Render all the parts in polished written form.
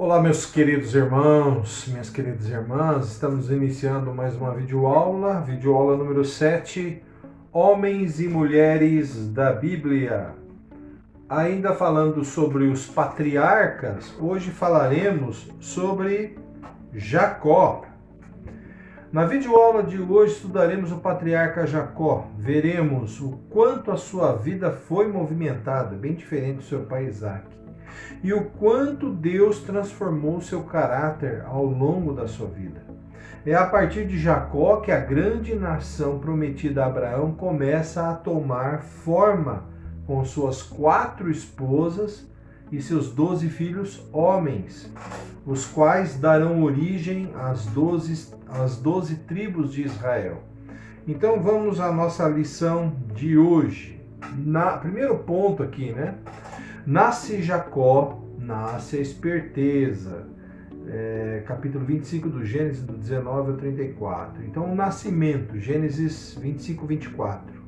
Olá, meus queridos irmãos, minhas queridas irmãs, estamos iniciando mais uma videoaula número 7, Homens e Mulheres da Bíblia. Ainda falando sobre os patriarcas, hoje falaremos sobre Jacó. Na videoaula de hoje estudaremos o patriarca Jacó, veremos o quanto a sua vida foi movimentada, bem diferente do seu pai Isaac. E o quanto Deus transformou seu caráter ao longo da sua vida. É a partir de Jacó que a grande nação prometida a Abraão começa a tomar forma, com suas 4 esposas e seus 12 filhos homens, os quais darão origem às 12 tribos de Israel. Então vamos à nossa lição de hoje. Primeiro ponto aqui, né? Nasce Jacó, nasce a esperteza. Capítulo 25 do Gênesis, do 19 ao 34. Então, o nascimento, Gênesis 25, 24.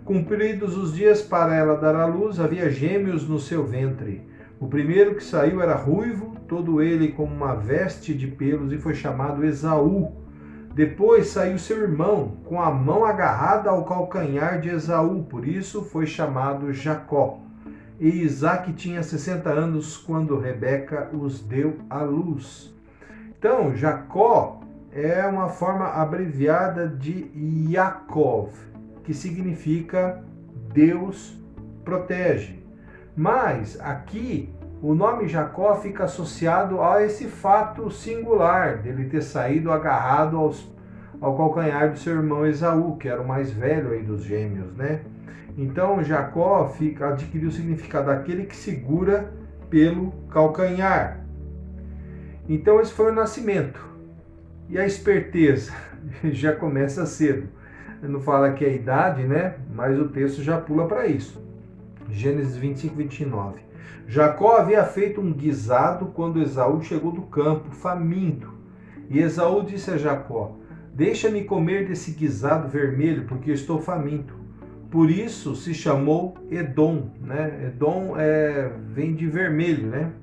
Cumpridos os dias para ela dar à luz, havia gêmeos no seu ventre. O primeiro que saiu era ruivo, todo ele com uma veste de pelos, e foi chamado Esaú. Depois saiu seu irmão, com a mão agarrada ao calcanhar de Esaú, por isso foi chamado Jacó. E Isaac tinha 60 anos quando Rebeca os deu à luz. Então, Jacó é uma forma abreviada de Yaakov, que significa Deus protege. Mas aqui o nome Jacó fica associado a esse fato singular dele ter saído agarrado ao calcanhar do seu irmão Esaú, que era o mais velho aí dos gêmeos, né? Então Jacó adquiriu o significado daquele que segura pelo calcanhar. Então esse foi o nascimento. E a esperteza já começa cedo. Não fala que é a idade, né? Mas o texto já pula para isso. Gênesis 25, 29. Jacó havia feito um guisado quando Esaú chegou do campo, faminto. E Esaú disse a Jacó: deixa-me comer desse guisado vermelho, porque estou faminto. Por isso se chamou Edom, né? Edom vem de vermelho, né?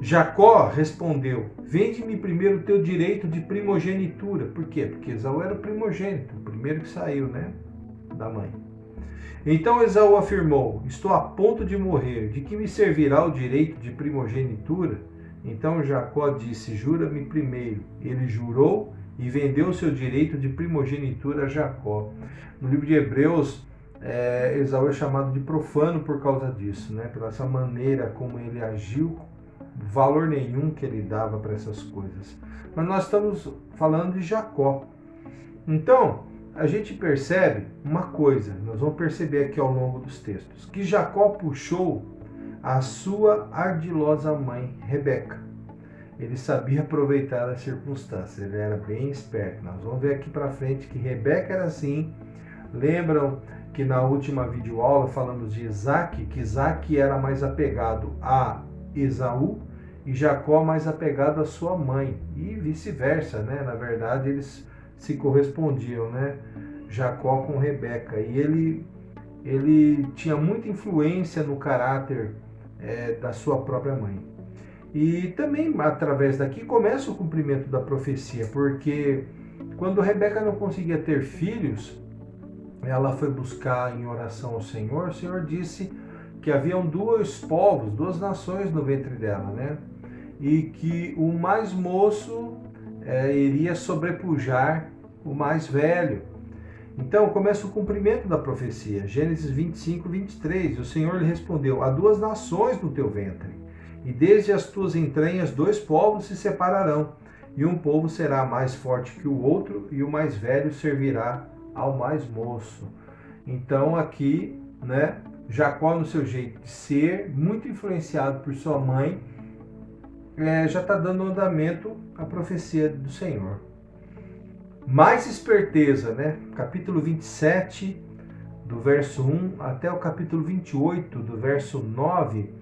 Jacó respondeu: vende-me primeiro o teu direito de primogenitura. Por quê? Porque Esaú era o primogênito, o primeiro que saiu, né? Da mãe. Então Esaú afirmou: estou a ponto de morrer, de que me servirá o direito de primogenitura? Então Jacó disse: jura-me primeiro. Ele jurou e vendeu seu direito de primogenitura a Jacó. No livro de Hebreus, Esaú é chamado de profano por causa disso, né? Pela essa maneira como ele agiu, valor nenhum que ele dava para essas coisas. Mas nós estamos falando de Jacó. Então, a gente percebe uma coisa, nós vamos perceber aqui ao longo dos textos, que Jacó puxou a sua ardilosa mãe, Rebeca. Ele sabia aproveitar as circunstâncias, ele era bem esperto. Nós vamos ver aqui para frente que Rebeca era assim. Lembram que na última videoaula falamos de Isaac, que Isaac era mais apegado a Esaú e Jacó mais apegado à sua mãe, e vice-versa, né? Na verdade, eles se correspondiam, né? Jacó com Rebeca, e ele tinha muita influência no caráter da sua própria mãe. E também, através daqui, começa o cumprimento da profecia, porque quando Rebeca não conseguia ter filhos, ela foi buscar em oração ao Senhor. O Senhor disse que haviam 2 povos, 2 nações no ventre dela, né? E que o mais moço iria sobrepujar o mais velho. Então começa o cumprimento da profecia. Gênesis 25, 23. O Senhor lhe respondeu: há 2 nações no teu ventre, e desde as tuas entranhas 2 povos se separarão, e um povo será mais forte que o outro, e o mais velho servirá ao mais moço. Então aqui, né, Jacó, no seu jeito de ser, muito influenciado por sua mãe, já está dando andamento à profecia do Senhor. Mais esperteza, né? Capítulo 27, do verso 1 até o capítulo 28, do verso 9,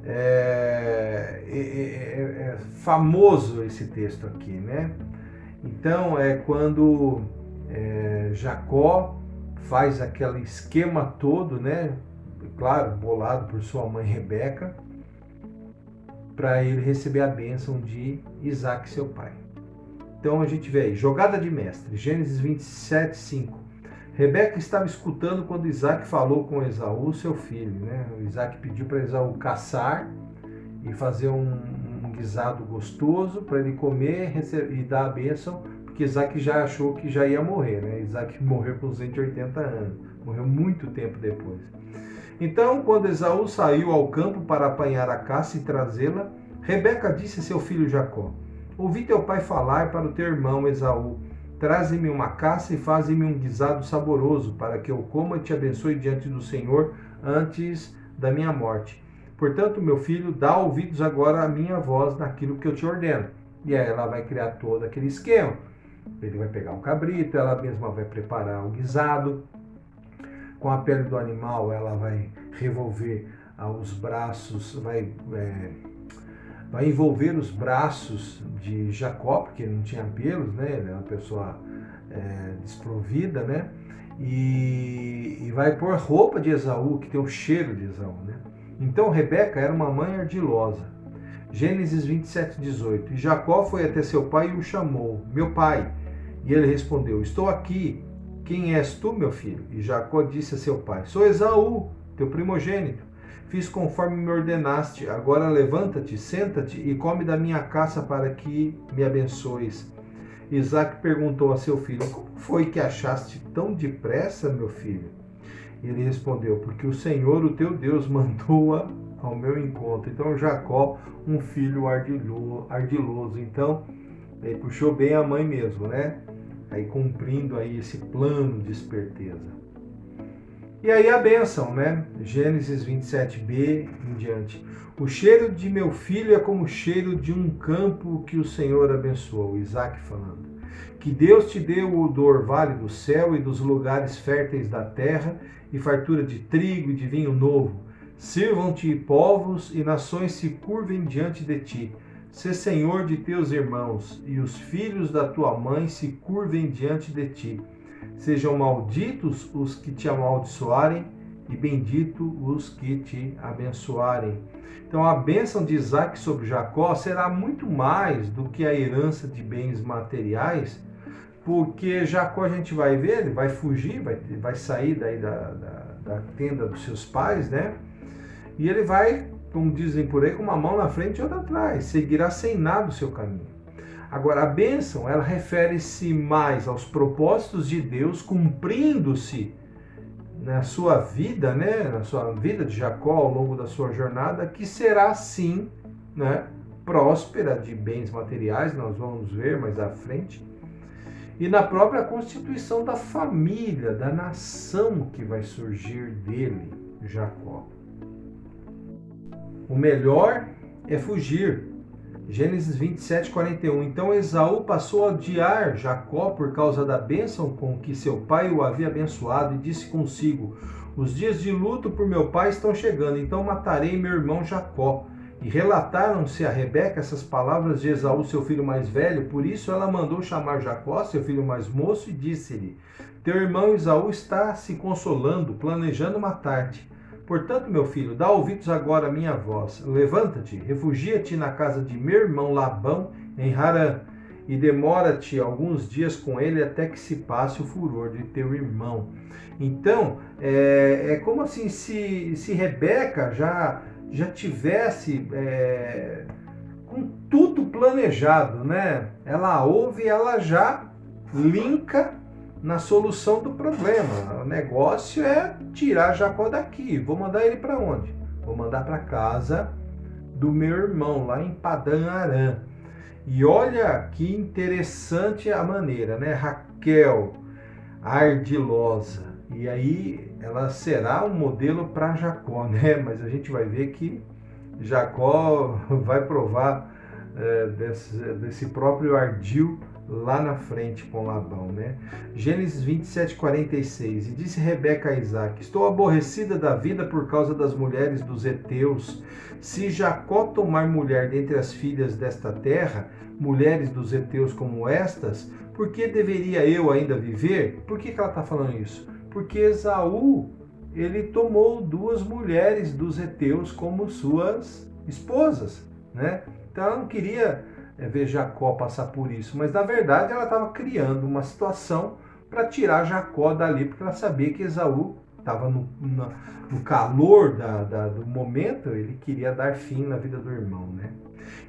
é famoso esse texto aqui, né? Então é quando Jacó faz aquele esquema todo, né? Claro, bolado por sua mãe Rebeca, para ele receber a bênção de Isaac, seu pai. Então a gente vê aí, jogada de mestre, Gênesis 27, 5. Rebeca estava escutando quando Isaac falou com Esaú, seu filho. Né? O Isaac pediu para Esaú caçar e fazer um guisado gostoso para ele comer e dar a bênção, porque Isaac já achou que já ia morrer. Né? Isaac morreu com 180 anos, morreu muito tempo depois. Então, quando Esaú saiu ao campo para apanhar a caça e trazê-la, Rebeca disse a seu filho Jacó: ouvi teu pai falar para o teu irmão Esaú: traze-me uma caça e faze-me um guisado saboroso, para que eu coma e te abençoe diante do Senhor antes da minha morte. Portanto, meu filho, dá ouvidos agora à minha voz naquilo que eu te ordeno. E aí ela vai criar todo aquele esquema. Ele vai pegar um cabrito, ela mesma vai preparar o guisado. Com a pele do animal, ela vai revolver os braços, vai envolver os braços de Jacó, porque ele não tinha pelos, né? Ele é uma pessoa desprovida, né? E vai pôr roupa de Esaú, que tem o cheiro de Esaú, né? Então Rebeca era uma mãe ardilosa. Gênesis 27, 18. E Jacó foi até seu pai e o chamou: meu pai. E ele respondeu: estou aqui. Quem és tu, meu filho? E Jacó disse a seu pai: sou Esaú, teu primogênito. Fiz conforme me ordenaste. Agora levanta-te, senta-te e come da minha caça para que me abençoes. Isaac perguntou a seu filho: como foi que achaste tão depressa, meu filho? E ele respondeu: porque o Senhor, o teu Deus, mandou-a ao meu encontro. Então Jacó, um filho ardiloso. Então, ele puxou bem a mãe mesmo, né? Aí cumprindo aí esse plano de esperteza. E aí a bênção, né? Gênesis 27b em diante. O cheiro de meu filho é como o cheiro de um campo que o Senhor abençoou. Isaac falando. Que Deus te dê o do orvalho do céu e dos lugares férteis da terra, e fartura de trigo e de vinho novo. Sirvam-te povos e nações se curvem diante de ti. Sê senhor de teus irmãos, e os filhos da tua mãe se curvem diante de ti. Sejam malditos os que te amaldiçoarem, e bendito os que te abençoarem. Então a bênção de Isaac sobre Jacó será muito mais do que a herança de bens materiais, porque Jacó, a gente vai ver, ele vai fugir, vai sair daí da tenda dos seus pais, né? E ele vai, como dizem por aí, com uma mão na frente e outra atrás, seguirá sem nada o seu caminho. Agora, a bênção, ela refere-se mais aos propósitos de Deus cumprindo-se na sua vida, né, na sua vida de Jacó ao longo da sua jornada, que será sim, né, próspera de bens materiais, nós vamos ver mais à frente, e na própria constituição da família, da nação que vai surgir dele, Jacó. O melhor é fugir. Gênesis 27, 41. Então Esaú passou a odiar Jacó por causa da bênção com que seu pai o havia abençoado e disse consigo: os dias de luto por meu pai estão chegando, então matarei meu irmão Jacó. E relataram-se a Rebeca essas palavras de Esaú, seu filho mais velho. Por isso ela mandou chamar Jacó, seu filho mais moço, e disse-lhe: teu irmão Esaú está se consolando, planejando matar-te. Portanto, meu filho, dá ouvidos agora à minha voz. Levanta-te, refugia-te na casa de meu irmão Labão, em Harã, e demora-te alguns dias com ele até que se passe o furor de teu irmão. Então, é como assim se Rebeca já tivesse com tudo planejado, né? Ela ouve e ela já linka na solução do problema. O negócio é tirar Jacó daqui. Vou mandar ele para onde? Vou mandar para casa do meu irmão, lá em Padã Arã. E olha que interessante a maneira, né? Raquel, ardilosa. E aí ela será um modelo para Jacó, né? Mas a gente vai ver que Jacó vai provar desse próprio ardil lá na frente com Labão, né? Gênesis 27, 46. E disse Rebeca a Isaac: estou aborrecida da vida por causa das mulheres dos heteus. Se Jacó tomar mulher dentre as filhas desta terra, mulheres dos heteus como estas, por que deveria eu ainda viver? Por que ela está falando isso? Porque Esaú, ele tomou 2 mulheres dos heteus como suas esposas, né? Então ela não queria ver Jacó passar por isso, mas na verdade ela estava criando uma situação para tirar Jacó dali, porque ela sabia que Esaú estava no calor do momento, ele queria dar fim na vida do irmão, né?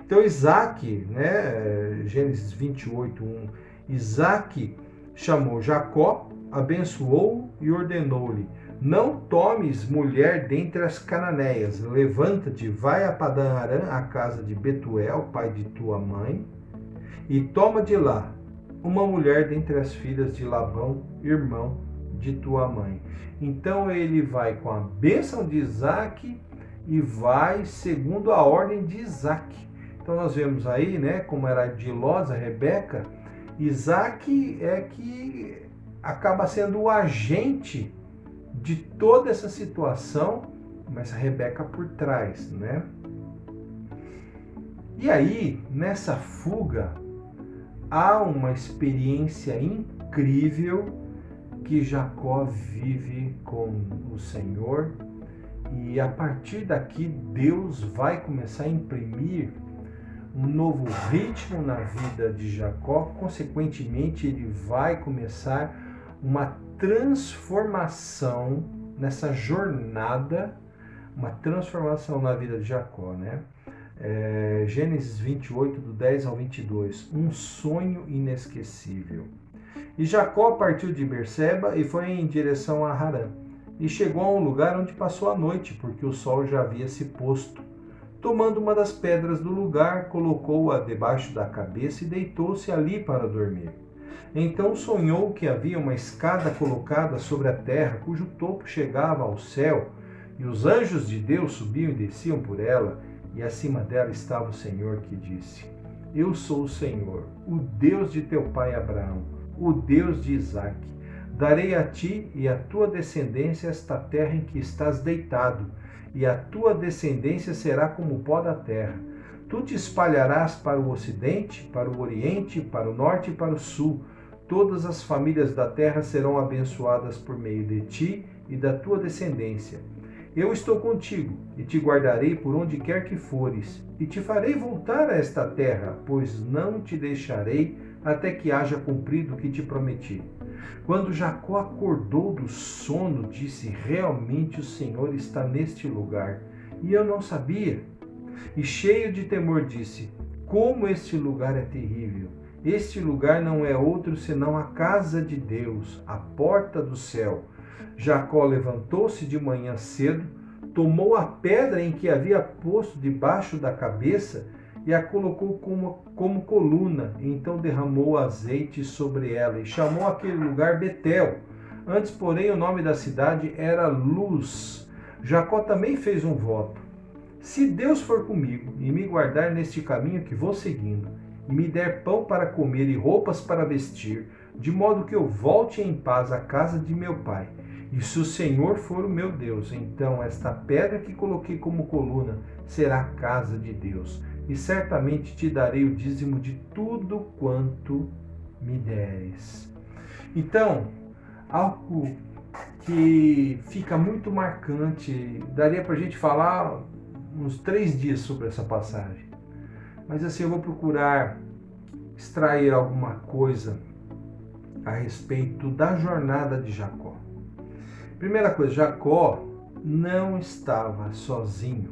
Então Isaac, né, Gênesis 28, 1, Isaac chamou Jacó, abençoou e ordenou-lhe: não tomes mulher dentre as cananeias, levanta-te, vai a Padã Arã, à casa de Betuel, pai de tua mãe, e toma de lá uma mulher dentre as filhas de Labão, irmão de tua mãe. Então ele vai com a bênção de Isaac e vai segundo a ordem de Isaac. Então nós vemos aí, né, como era ardilosa Rebeca, Isaac é que acaba sendo o agente de toda essa situação, mas a Rebeca por trás, né? E aí, nessa fuga, há uma experiência incrível que Jacó vive com o Senhor, e a partir daqui Deus vai começar a imprimir um novo ritmo na vida de Jacó. Consequentemente, ele vai começar uma transformação nessa jornada, uma transformação na vida de Jacó, né? Gênesis 28, do 10 ao 22, um sonho inesquecível. E Jacó partiu de Berseba e foi em direção a Harã, e chegou a um lugar onde passou a noite, porque o sol já havia se posto. Tomando uma das pedras do lugar, colocou-a debaixo da cabeça e deitou-se ali para dormir. Então sonhou que havia uma escada colocada sobre a terra, cujo topo chegava ao céu, e os anjos de Deus subiam e desciam por ela, e acima dela estava o Senhor, que disse: eu sou o Senhor, o Deus de teu pai Abraão, o Deus de Isaque. Darei a ti e à tua descendência esta terra em que estás deitado, e a tua descendência será como o pó da terra. Tu te espalharás para o ocidente, para o oriente, para o norte e para o sul. Todas as famílias da terra serão abençoadas por meio de ti e da tua descendência. Eu estou contigo e te guardarei por onde quer que fores, e te farei voltar a esta terra, pois não te deixarei até que haja cumprido o que te prometi. Quando Jacó acordou do sono, disse: realmente o Senhor está neste lugar, e eu não sabia. E cheio de temor disse: como este lugar é terrível! Este lugar não é outro senão a casa de Deus, a porta do céu. Jacó levantou-se de manhã cedo, tomou a pedra em que havia posto debaixo da cabeça e a colocou como coluna, e então derramou azeite sobre ela e chamou aquele lugar Betel. Antes, porém, o nome da cidade era Luz. Jacó também fez um voto: se Deus for comigo e me guardar neste caminho que vou seguindo, e me der pão para comer e roupas para vestir, de modo que eu volte em paz à casa de meu pai, e se o Senhor for o meu Deus, então esta pedra que coloquei como coluna será a casa de Deus, e certamente te darei o dízimo de tudo quanto me deres. Então, algo que fica muito marcante, daria para a gente falar uns 3 dias sobre essa passagem, mas assim, eu vou procurar extrair alguma coisa a respeito da jornada de Jacó. Primeira coisa, Jacó não estava sozinho.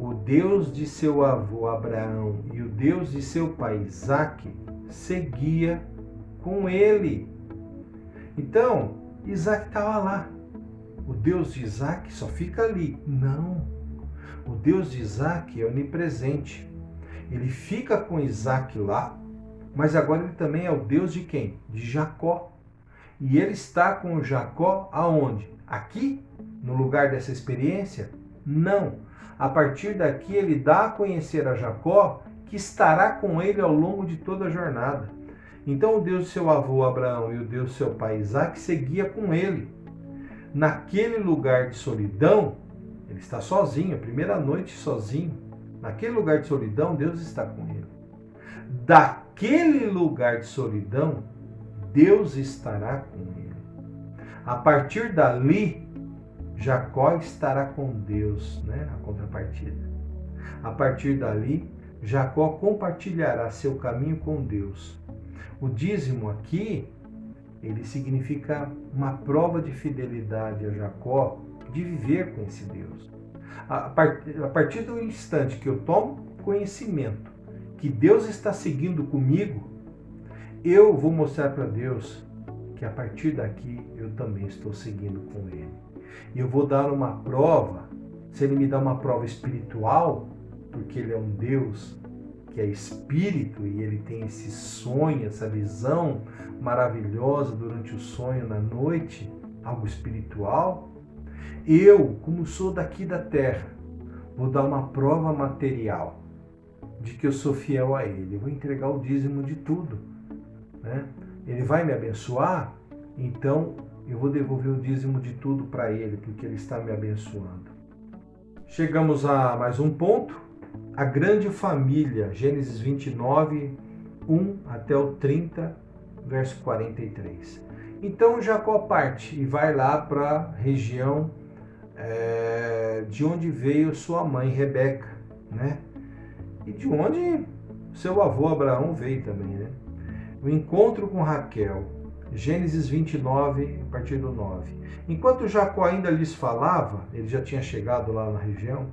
O Deus de seu avô Abraão e o Deus de seu pai Isaque seguia com ele. Então, Isaque estava lá. O Deus de Isaque só fica ali. Não. O Deus de Isaque é onipresente. Ele fica com Isaque lá, mas agora ele também é o Deus de quem? De Jacó. E ele está com Jacó aonde? Aqui? No lugar dessa experiência? Não. A partir daqui ele dá a conhecer a Jacó que estará com ele ao longo de toda a jornada. Então o Deus de seu avô Abraão e o Deus de seu pai Isaque seguia com ele. Naquele lugar de solidão, ele está sozinho, a primeira noite sozinho. Naquele lugar de solidão, Deus está com ele. Daquele lugar de solidão, Deus estará com ele. A partir dali, Jacó estará com Deus, né? A contrapartida. A partir dali, Jacó compartilhará seu caminho com Deus. O dízimo aqui, ele significa uma prova de fidelidade a Jacó, de viver com esse Deus. A partir do instante que eu tomo conhecimento que Deus está seguindo comigo, eu vou mostrar para Deus que a partir daqui eu também estou seguindo com Ele. E eu vou dar uma prova, se Ele me dá uma prova espiritual, porque Ele é um Deus que é espírito e Ele tem esse sonho, essa visão maravilhosa durante o sonho na noite, algo espiritual. Eu, como sou daqui da terra, vou dar uma prova material de que eu sou fiel a Ele. Eu vou entregar o dízimo de tudo, né? Ele vai me abençoar, então eu vou devolver o dízimo de tudo para Ele, porque Ele está me abençoando. Chegamos a mais um ponto, a grande família, Gênesis 29, 1 até o 30, verso 43. Então Jacó parte e vai lá para a região de onde veio sua mãe Rebeca, né? E de onde seu avô Abraão veio também, né? O encontro com Raquel, Gênesis 29, a partir do 9. Enquanto Jacó ainda lhes falava, ele já tinha chegado lá na região,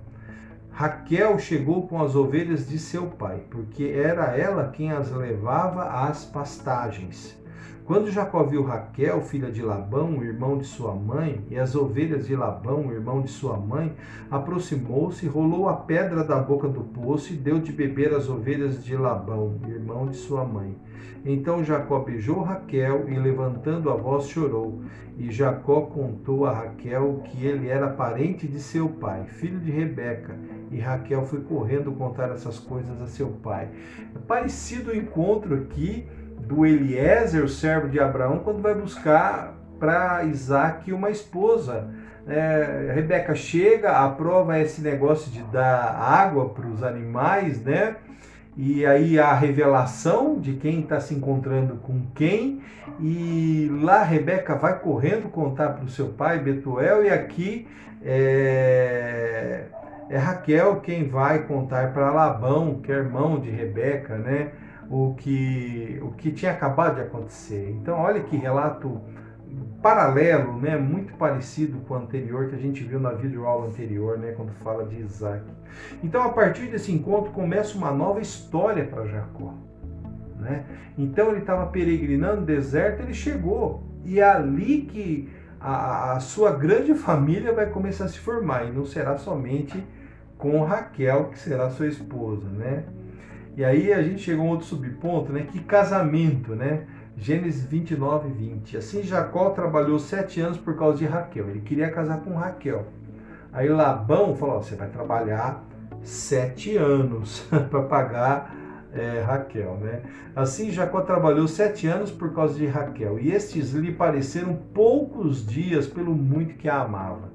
Raquel chegou com as ovelhas de seu pai, porque era ela quem as levava às pastagens. Quando Jacó viu Raquel, filha de Labão, o irmão de sua mãe, e as ovelhas de Labão, o irmão de sua mãe, aproximou-se, rolou a pedra da boca do poço e deu de beber às ovelhas de Labão, irmão de sua mãe. Então Jacó beijou Raquel e, levantando a voz, chorou. E Jacó contou a Raquel que ele era parente de seu pai, filho de Rebeca. E Raquel foi correndo contar essas coisas a seu pai. É parecido o encontro aqui do Eliezer, o servo de Abraão, quando vai buscar para Isaac uma esposa. Rebeca chega, a prova é esse negócio de dar água para os animais, né? E aí a revelação de quem está se encontrando com quem, e lá Rebeca vai correndo contar para o seu pai Betuel, e aqui é Raquel quem vai contar para Labão, que é irmão de Rebeca, né? O que tinha acabado de acontecer. Então olha que relato paralelo, né, muito parecido com o anterior que a gente viu na videoaula anterior, né, quando fala de Isaac. Então, a partir desse encontro começa uma nova história para Jacó, né? Então ele estava peregrinando no deserto, ele chegou, e é ali que a sua grande família vai começar a se formar, e não será somente com Raquel, que será sua esposa, né? E aí a gente chegou a um outro subponto, né, que casamento, né? Gênesis 29, 20. Assim Jacó trabalhou 7 anos por causa de Raquel. Ele queria casar com Raquel. Aí Labão falou, você vai trabalhar 7 anos para pagar Raquel, né? Assim Jacó trabalhou 7 anos por causa de Raquel. E estes lhe pareceram poucos dias pelo muito que a amava.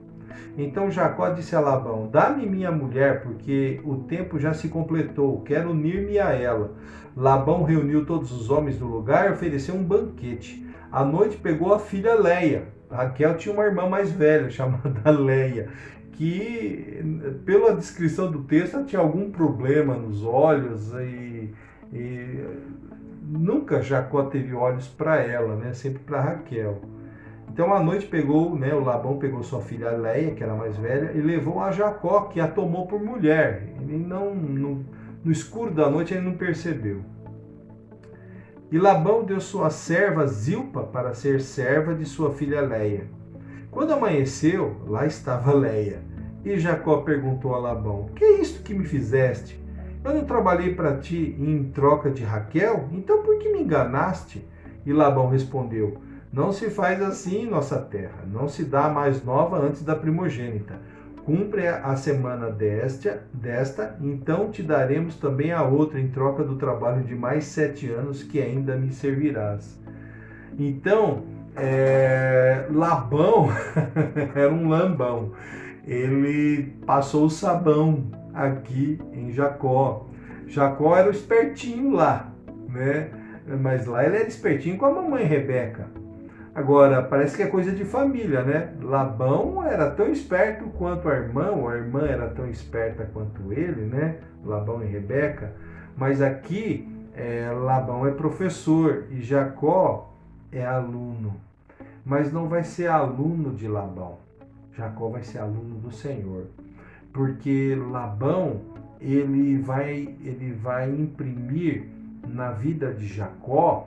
Então Jacó disse a Labão, dá-me minha mulher, porque o tempo já se completou, quero unir-me a ela. Labão reuniu todos os homens do lugar e ofereceu um banquete. À noite pegou a filha Leia. Raquel tinha uma irmã mais velha, chamada Leia, que, pela descrição do texto, ela tinha algum problema nos olhos e nunca Jacó teve olhos para ela, né? Sempre para Raquel. Então à noite pegou, né, o Labão pegou sua filha Leia, que era mais velha, e levou a Jacó, que a tomou por mulher. Ele no escuro da noite ele não percebeu. E Labão deu sua serva Zilpa para ser serva de sua filha Leia. Quando amanheceu, lá estava Leia. E Jacó perguntou a Labão, que é isto que me fizeste? Eu não trabalhei para ti em troca de Raquel? Então por que me enganaste? E Labão respondeu, não se faz assim em nossa terra, não se dá a mais nova antes da primogênita. Cumpre a semana desta, então te daremos também a outra em troca do trabalho de mais 7 anos que ainda me servirás. Então, Labão era um lambão. Ele passou o sabão aqui em Jacó. Jacó era o espertinho lá, né? Mas lá ele era espertinho com a mamãe Rebeca. Agora, parece que é coisa de família, né? Labão era tão esperto quanto a irmã, ou a irmã era tão esperta quanto ele, né? Labão e Rebeca. Mas aqui, Labão é professor e Jacó é aluno. Mas não vai ser aluno de Labão. Jacó vai ser aluno do Senhor. Porque Labão, ele vai imprimir na vida de Jacó,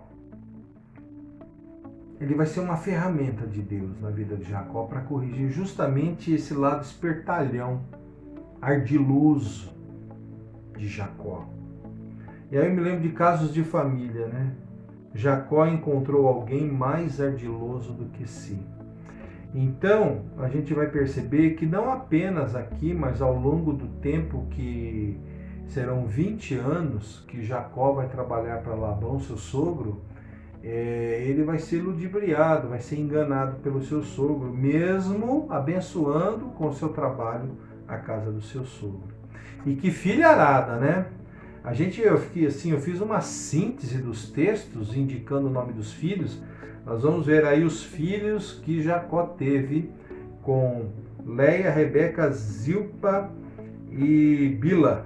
ele vai ser uma ferramenta de Deus na vida de Jacó para corrigir justamente esse lado espertalhão, ardiloso de Jacó. E aí eu me lembro de casos de família, né? Jacó encontrou alguém mais ardiloso do que si. Então, a gente vai perceber que não apenas aqui, mas ao longo do tempo, que serão 20 anos que Jacó vai trabalhar para Labão, seu sogro, ele vai ser ludibriado, vai ser enganado pelo seu sogro, mesmo abençoando com o seu trabalho a casa do seu sogro. E que filharada, né? Eu fiz uma síntese dos textos indicando o nome dos filhos. Nós vamos ver aí os filhos que Jacó teve com Leia, Rebeca, Zilpa e Bila.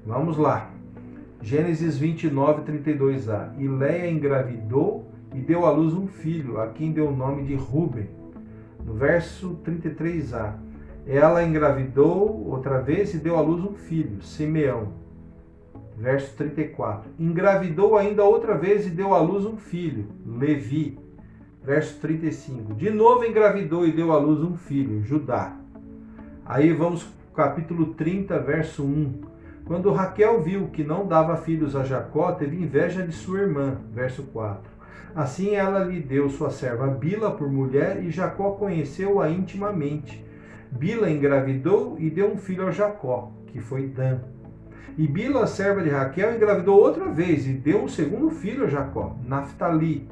Vamos lá. Gênesis 29, 32a. E Leia engravidou e deu à luz um filho, a quem deu o nome de Ruben. No verso 33a. Ela engravidou outra vez e deu à luz um filho, Simeão. Verso 34. Engravidou ainda outra vez e deu à luz um filho, Levi. Verso 35. De novo engravidou e deu à luz um filho, Judá. Aí vamos capítulo 30, verso 1. Quando Raquel viu que não dava filhos a Jacó, teve inveja de sua irmã. Verso 4. Assim ela lhe deu sua serva Bila por mulher e Jacó conheceu-a intimamente. Bila engravidou e deu um filho a Jacó, que foi Dan. E Bila, serva de Raquel, engravidou outra vez e deu um segundo filho a Jacó, Naftali.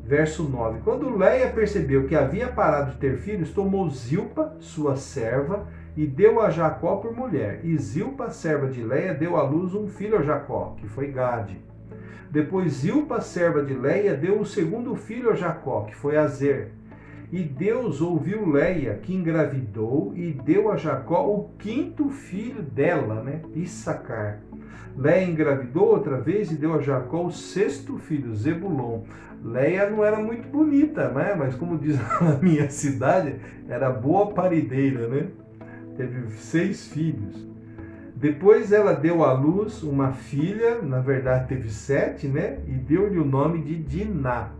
Verso 9. Quando Leia percebeu que havia parado de ter filhos, tomou Zilpa, sua serva, e deu a Jacó por mulher. E Zilpa, serva de Leia, deu à luz um filho a Jacó, que foi Gade. Depois Zilpa, serva de Leia, deu o segundo filho a Jacó, que foi Azer. E Deus ouviu Leia, que engravidou, e deu a Jacó o quinto filho dela, né? Issacar. Leia engravidou outra vez e deu a Jacó o sexto filho, Zebulon. Leia não era muito bonita, né? Mas como diz na minha cidade, era boa parideira, né? Teve 6 filhos. Depois ela deu à luz uma filha, na verdade teve 7, né? E deu-lhe o nome de Diná.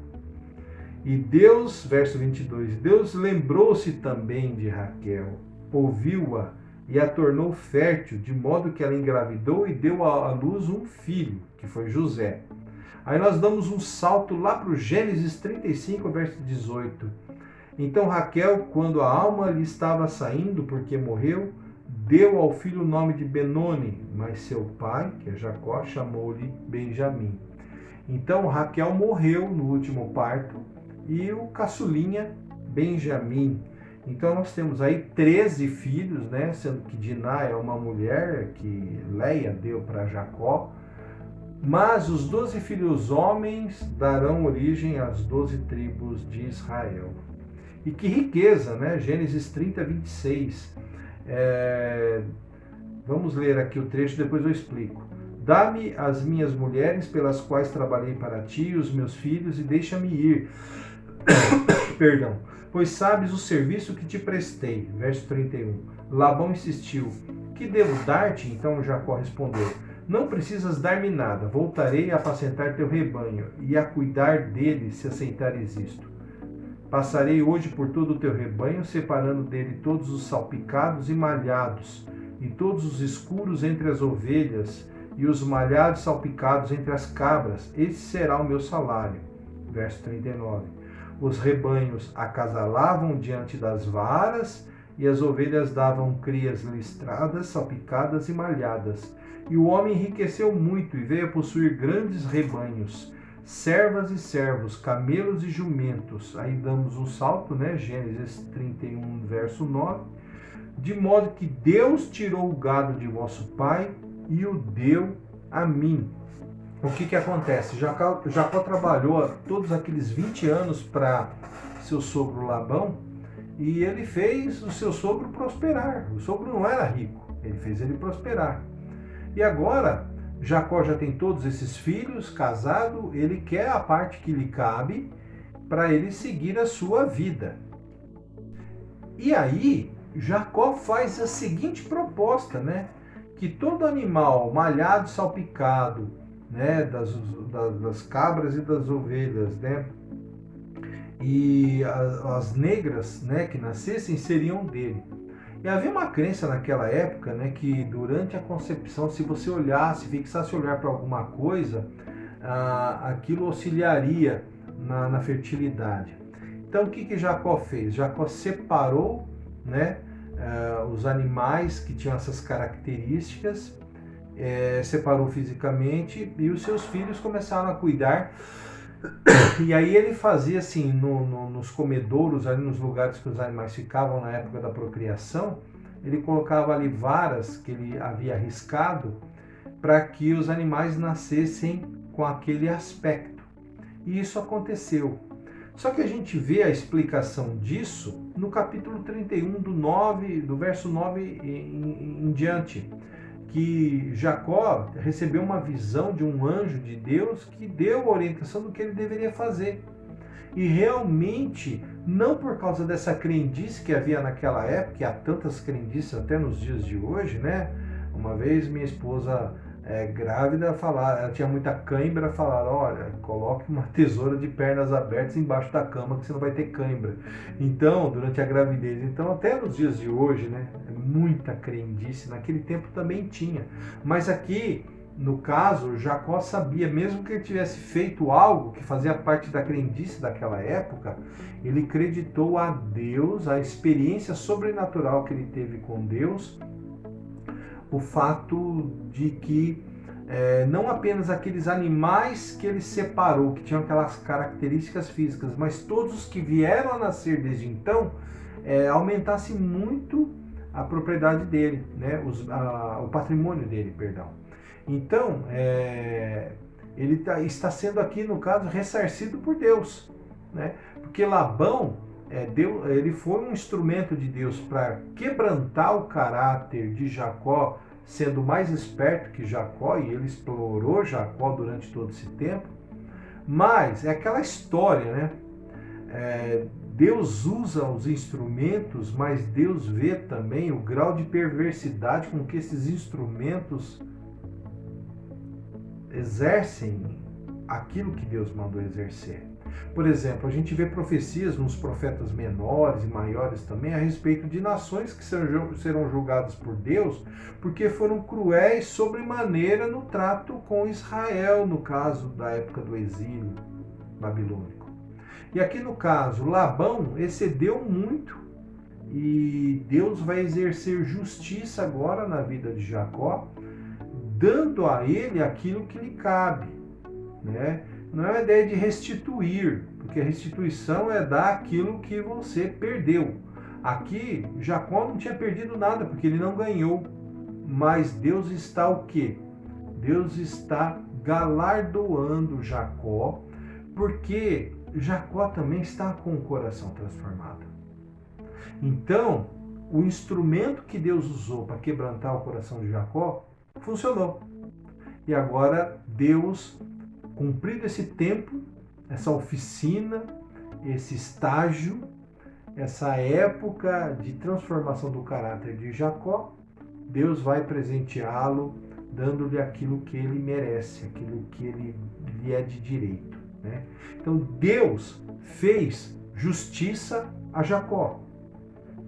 E Deus, verso 22, Deus lembrou-se também de Raquel, ouviu-a e a tornou fértil, de modo que ela engravidou e deu à luz um filho, que foi José. Aí nós damos um salto lá para o Gênesis 35, verso 18. Então Raquel, quando a alma lhe estava saindo, porque morreu, deu ao filho o nome de Benoni, mas seu pai, que é Jacó, chamou-lhe Benjamim. Então Raquel morreu no último parto, e o caçulinha Benjamim. Então nós temos aí 13 filhos, né? Sendo que Diná é uma mulher que Leia deu para Jacó. Mas os 12 filhos homens darão origem às 12 tribos de Israel. E que riqueza, né? Gênesis 30, 26. Vamos ler aqui o trecho, depois eu explico. Dá-me as minhas mulheres pelas quais trabalhei para ti e os meus filhos, e deixa-me ir. Perdão. Pois sabes o serviço que te prestei. Verso 31. Labão insistiu. Que devo dar-te? Então Jacó respondeu. Não precisas dar-me nada. Voltarei a apacentar teu rebanho e a cuidar dele, se aceitares isto. Passarei hoje por todo o teu rebanho, separando dele todos os salpicados e malhados, e todos os escuros entre as ovelhas, e os malhados salpicados entre as cabras. Esse será o meu salário. Verso 39. Os rebanhos acasalavam diante das varas, e as ovelhas davam crias listradas, salpicadas e malhadas. E o homem enriqueceu muito e veio a possuir grandes rebanhos, servas e servos, camelos e jumentos. Aí damos um salto, né? Gênesis 31, verso 9. De modo que Deus tirou o gado de vosso pai e o deu a mim. o que acontece? Jacó trabalhou todos aqueles 20 anos para seu sogro Labão e ele fez o seu sogro prosperar. O sogro não era rico, ele fez ele prosperar. E agora, Jacó já tem todos esses filhos, casado, ele quer a parte que lhe cabe para ele seguir a sua vida. E aí, Jacó faz a seguinte proposta, né? Que todo animal malhado, salpicado, né? Das cabras e das ovelhas, né? E as negras, né? Que nascessem seriam dele. E havia uma crença naquela época, né? Que durante a concepção, se você olhasse, fixasse o olhar para alguma coisa, aquilo auxiliaria na fertilidade. Então o que Jacó fez? Jacó separou, né, os animais que tinham essas características, separou fisicamente e os seus filhos começaram a cuidar. E aí ele fazia assim, nos comedouros, ali nos lugares que os animais ficavam na época da procriação, ele colocava ali varas que ele havia arriscado para que os animais nascessem com aquele aspecto. E isso aconteceu. Só que a gente vê a explicação disso no capítulo 31, do verso 9 em diante, que Jacó recebeu uma visão de um anjo de Deus que deu a orientação do que ele deveria fazer. E realmente, não por causa dessa crendice que havia naquela época, e há tantas crendices até nos dias de hoje, né? Uma vez minha esposa grávida, ela tinha muita cãibra, falaram, olha, coloque uma tesoura de pernas abertas embaixo da cama que você não vai ter cãibra. Então, durante a gravidez, então até nos dias de hoje, né, muita crendice, naquele tempo também tinha. Mas aqui, no caso, Jacó sabia, mesmo que ele tivesse feito algo que fazia parte da crendice daquela época, ele acreditou a Deus, a experiência sobrenatural que ele teve com Deus, o fato de que não apenas aqueles animais que ele separou, que tinham aquelas características físicas, mas todos os que vieram a nascer desde então, aumentasse muito a propriedade dele, né? O patrimônio dele, perdão. Então, ele está sendo aqui, no caso, ressarcido por Deus, né? Porque Labão, ele foi um instrumento de Deus para quebrantar o caráter de Jacó, sendo mais esperto que Jacó, e ele explorou Jacó durante todo esse tempo. Mas é aquela história, né? Deus usa os instrumentos, mas Deus vê também o grau de perversidade com que esses instrumentos exercem aquilo que Deus mandou exercer. Por exemplo, a gente vê profecias nos profetas menores e maiores também a respeito de nações que serão julgadas por Deus porque foram cruéis sobremaneira no trato com Israel, no caso da época do exílio babilônico. E aqui no caso, Labão excedeu muito e Deus vai exercer justiça agora na vida de Jacó, dando a ele aquilo que lhe cabe, né? Não é uma ideia de restituir, porque a restituição é dar aquilo que você perdeu. Aqui, Jacó não tinha perdido nada, porque ele não ganhou. Mas Deus está o quê? Deus está galardoando Jacó, porque Jacó também está com o coração transformado. Então, o instrumento que Deus usou para quebrantar o coração de Jacó funcionou. E agora Deus, cumprido esse tempo, essa oficina, esse estágio, essa época de transformação do caráter de Jacó, Deus vai presenteá-lo, dando-lhe aquilo que ele merece, aquilo que lhe é de direito, né? Então Deus fez justiça a Jacó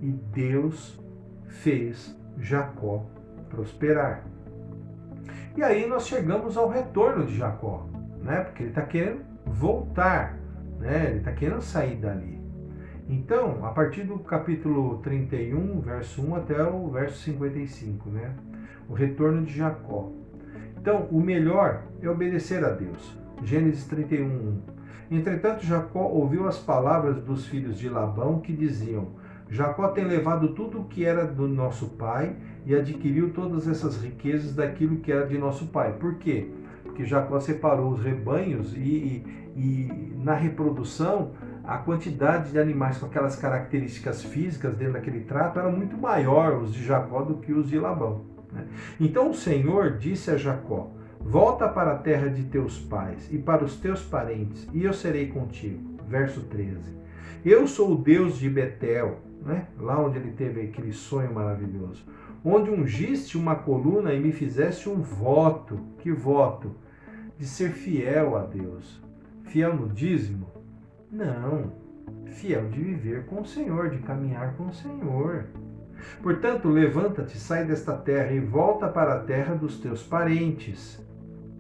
e Deus fez Jacó prosperar. E aí nós chegamos ao retorno de Jacó, né? Porque ele está querendo voltar, né? Ele está querendo sair dali. Então, a partir do capítulo 31, verso 1 até o verso 55, né? O retorno de Jacó. Então, o melhor é obedecer a Deus. Gênesis 31, 1. Entretanto, Jacó ouviu as palavras dos filhos de Labão que diziam: Jacó tem levado tudo o que era do nosso pai e adquiriu todas essas riquezas daquilo que era de nosso pai. Por quê? Porque porque Jacó separou os rebanhos e na reprodução a quantidade de animais com aquelas características físicas dentro daquele trato era muito maior os de Jacó do que os de Labão, né? Então o Senhor disse a Jacó: volta para a terra de teus pais e para os teus parentes, e eu serei contigo. Verso 13. Eu sou o Deus de Betel, né? Lá onde ele teve aquele sonho maravilhoso, onde ungiste uma coluna e me fizeste um voto. Que voto? De ser fiel a Deus. Fiel no dízimo? Não. Fiel de viver com o Senhor, de caminhar com o Senhor. Portanto, levanta-te, sai desta terra e volta para a terra dos teus parentes.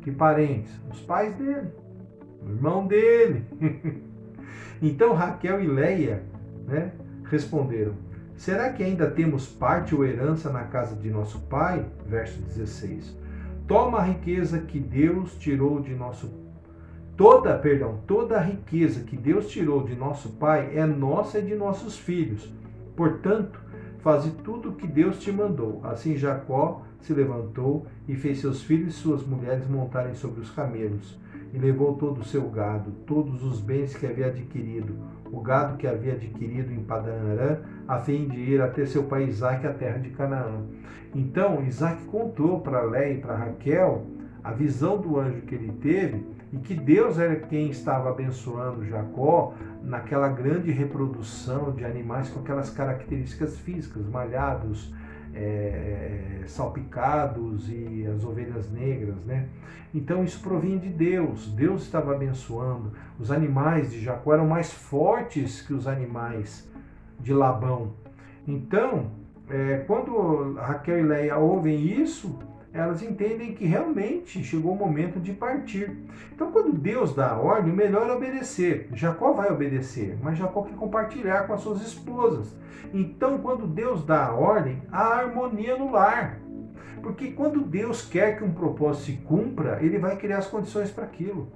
Que parentes? Os pais dele, o irmão dele. Então Raquel e Leia, né, responderam: será que ainda temos parte ou herança na casa de nosso pai? Verso 16. Toma a riqueza que Deus tirou de nosso toda a riqueza que Deus tirou de nosso pai é nossa e de nossos filhos. Portanto, faze tudo o que Deus te mandou. Assim Jacó se levantou e fez seus filhos e suas mulheres montarem sobre os camelos, e levou todo o seu gado, todos os bens que havia adquirido, o gado que havia adquirido em Padã-Arã, a fim de ir até seu pai Isaque, a terra de Canaã. Então Isaque contou para Léia e para Raquel a visão do anjo que ele teve, e que Deus era quem estava abençoando Jacó naquela grande reprodução de animais com aquelas características físicas, malhados, salpicados e as ovelhas negras, né? Então isso provinha de Deus. Deus estava abençoando. Os animais de Jacó eram mais fortes que os animais de Labão. Então, quando Raquel e Leia ouvem isso, elas entendem que realmente chegou o momento de partir. Então, quando Deus dá a ordem, o melhor é obedecer. Jacó vai obedecer, mas Jacó quer compartilhar com as suas esposas. Então, quando Deus dá a ordem, há harmonia no lar. Porque quando Deus quer que um propósito se cumpra, Ele vai criar as condições para aquilo.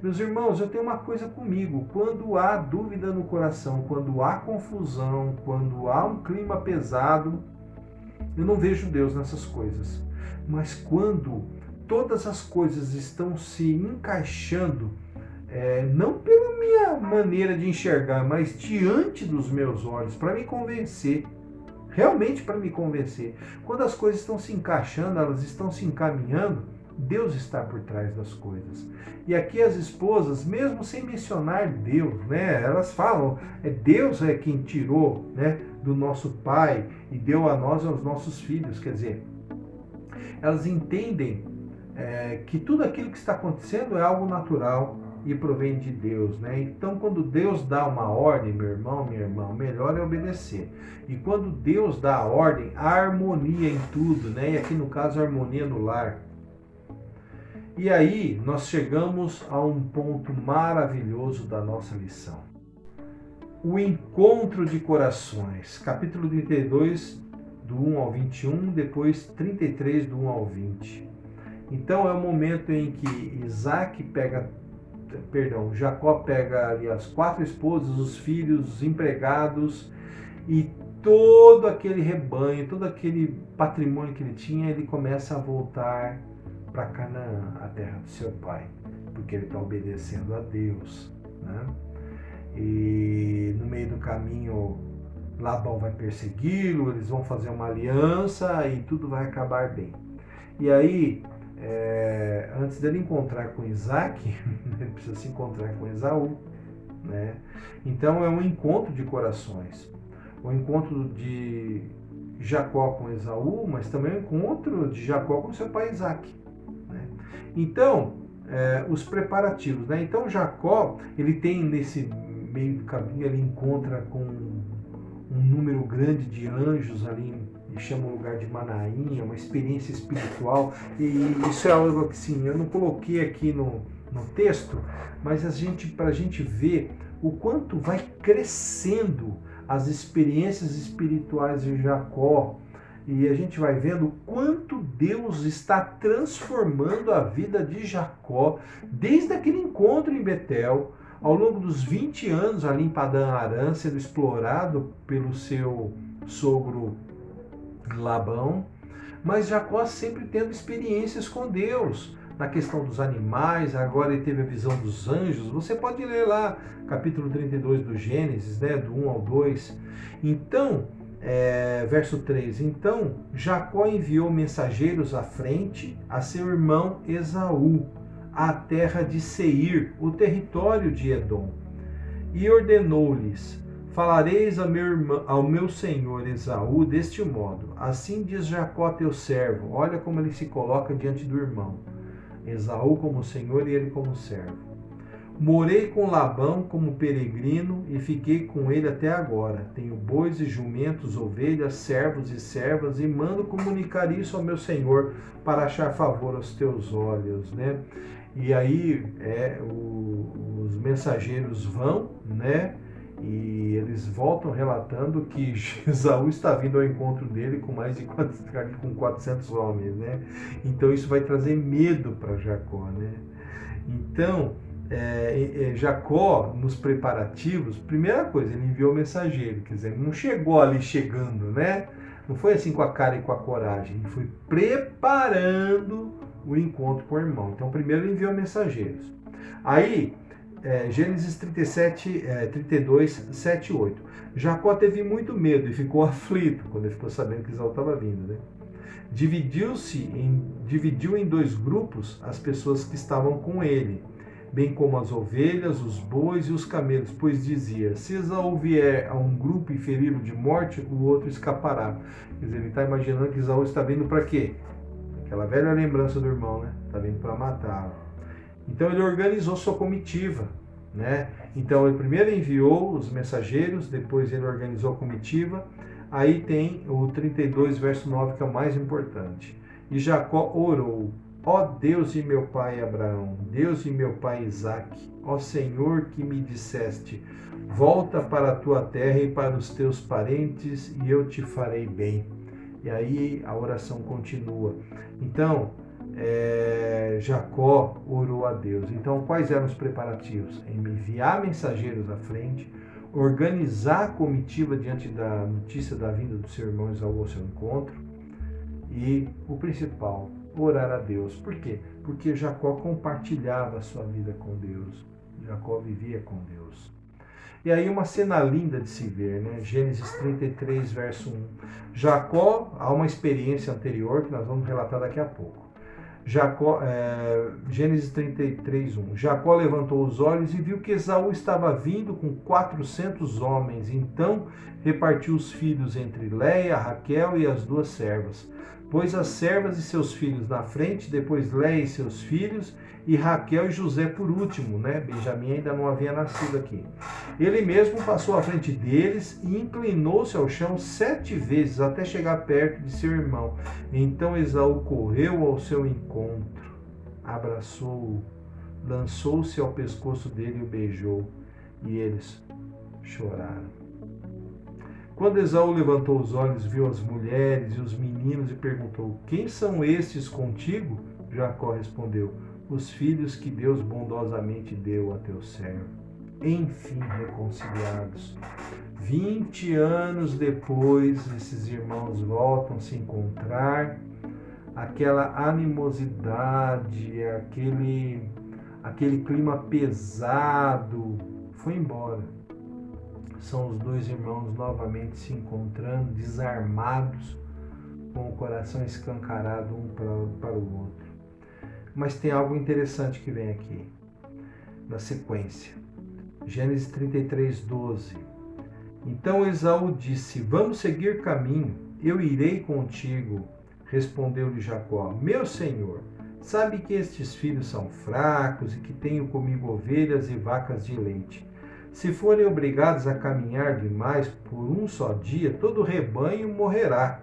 Meus irmãos, eu tenho uma coisa comigo: quando há dúvida no coração, quando há confusão, quando há um clima pesado, eu não vejo Deus nessas coisas. Mas quando todas as coisas estão se encaixando, não pela minha maneira de enxergar, mas diante dos meus olhos, para me convencer, realmente para me convencer, quando as coisas estão se encaixando, elas estão se encaminhando, Deus está por trás das coisas. E aqui as esposas, mesmo sem mencionar Deus, né, elas falam, Deus é quem tirou, né, do nosso pai e deu a nós e aos nossos filhos. Quer dizer, elas entendem que tudo aquilo que está acontecendo é algo natural e provém de Deus, né? Então, quando Deus dá uma ordem, meu irmão, minha irmã, o melhor é obedecer. E quando Deus dá a ordem, há harmonia em tudo, né? E aqui no caso, a harmonia no lar. E aí, nós chegamos a um ponto maravilhoso da nossa lição. O encontro de corações, capítulo 32, do 1 ao 21, depois 33, do 1 ao 20. Então é o momento em que Jacó pega ali as 4 esposas, os filhos, os empregados e todo aquele rebanho, todo aquele patrimônio que ele tinha, ele começa a voltar para Canaã, a terra do seu pai, porque ele está obedecendo a Deus, né? E no meio do caminho, Labão vai persegui-lo, eles vão fazer uma aliança e tudo vai acabar bem. E aí, antes dele encontrar com Isaque, ele precisa se encontrar com Esaú, né? Então é um encontro de corações, o encontro de Jacó com Esaú, mas também o encontro de Jacó com seu pai Isaque, né? Então, os preparativos, né? Então Jacó, ele tem nesse meio do caminho, ele encontra com um número grande de anjos ali, e chama o lugar de Manaim, é uma experiência espiritual, e isso é algo que sim, eu não coloquei aqui no texto, mas para a gente ver o quanto vai crescendo as experiências espirituais de Jacó, e a gente vai vendo o quanto Deus está transformando a vida de Jacó, desde aquele encontro em Betel, ao longo dos 20 anos ali em Padã-Arã, sendo explorado pelo seu sogro Labão, mas Jacó sempre tendo experiências com Deus, na questão dos animais, agora ele teve a visão dos anjos. Você pode ler lá, capítulo 32 do Gênesis, né, do 1 ao 2. Então, verso 3, então Jacó enviou mensageiros à frente a seu irmão Esaú, à terra de Seir, o território de Edom, e ordenou-lhes: falareis ao meu senhor Esaú deste modo: assim diz Jacó teu servo. Olha como ele se coloca diante do irmão. Esaú como senhor e ele como servo. Morei com Labão como peregrino e fiquei com ele até agora. Tenho bois e jumentos, ovelhas, servos e servas, e mando comunicar isso ao meu senhor para achar favor aos teus olhos, né? E aí os mensageiros vão, né? E eles voltam relatando que Esaú está vindo ao encontro dele com mais de 400 homens, né? Então isso vai trazer medo para Jacó, né? Então, Jacó, nos preparativos, primeira coisa, ele enviou mensageiro, quer dizer, não chegou ali chegando, né? Não foi assim com a cara e com a coragem, ele foi preparando o encontro com o irmão. Então, primeiro ele enviou mensageiros. Aí, Gênesis 32, 7 e 8. Jacó teve muito medo e ficou aflito quando ele ficou sabendo que Esaú estava vindo, né? Dividiu em 2 grupos as pessoas que estavam com ele, bem como as ovelhas, os bois e os camelos, pois dizia: se Esaú vier a um grupo e feri-lo de morte, o outro escapará. Quer dizer, ele está imaginando que Esaú está vindo para quê? Aquela velha lembrança do irmão, né? Está vindo para matá-lo. Então ele organizou sua comitiva, né? Então ele primeiro enviou os mensageiros, depois ele organizou a comitiva. Aí tem o 32, verso 9, que é o mais importante. E Jacó orou: ó Deus de meu pai Abraão, Deus de meu pai Isaque, ó Senhor que me disseste: volta para a tua terra e para os teus parentes, e eu te farei bem. E aí a oração continua. Então, Jacó orou a Deus. Então, quais eram os preparativos? Enviar mensageiros à frente, organizar a comitiva diante da notícia da vinda do seu irmão Esaú ao seu encontro, e o principal, orar a Deus. Por quê? Porque Jacó compartilhava a sua vida com Deus. Jacó vivia com Deus. E aí uma cena linda de se ver, né? Gênesis 33, verso 1. Jacó, há uma experiência anterior que nós vamos relatar daqui a pouco. Gênesis 33, 1. Jacó levantou os olhos e viu que Esaú estava vindo com 400 homens. Então repartiu os filhos entre Léia, Raquel e as 2 servas. Pôs as servas e seus filhos na frente, depois Léia e seus filhos, e Raquel e José por último, né? Benjamim ainda não havia nascido aqui. Ele mesmo passou à frente deles e inclinou-se ao chão 7 vezes até chegar perto de seu irmão. Então Esaú correu ao seu encontro, abraçou-o, lançou-se ao pescoço dele e o beijou, e eles choraram. Quando Esaú levantou os olhos, viu as mulheres e os meninos e perguntou: quem são estes contigo? Jacó respondeu: os filhos que Deus bondosamente deu a teu servo. Enfim reconciliados. 20 anos depois, esses irmãos voltam a se encontrar. Aquela animosidade, aquele clima pesado foi embora. São os 2 irmãos novamente se encontrando, desarmados, com o coração escancarado um para o outro. Mas tem algo interessante que vem aqui, na sequência. Gênesis 33, 12. Então Esaú disse: vamos seguir caminho, eu irei contigo. Respondeu-lhe Jacó: meu senhor, sabe que estes filhos são fracos e que tenho comigo ovelhas e vacas de leite. Se forem obrigados a caminhar demais por um só dia, todo o rebanho morrerá.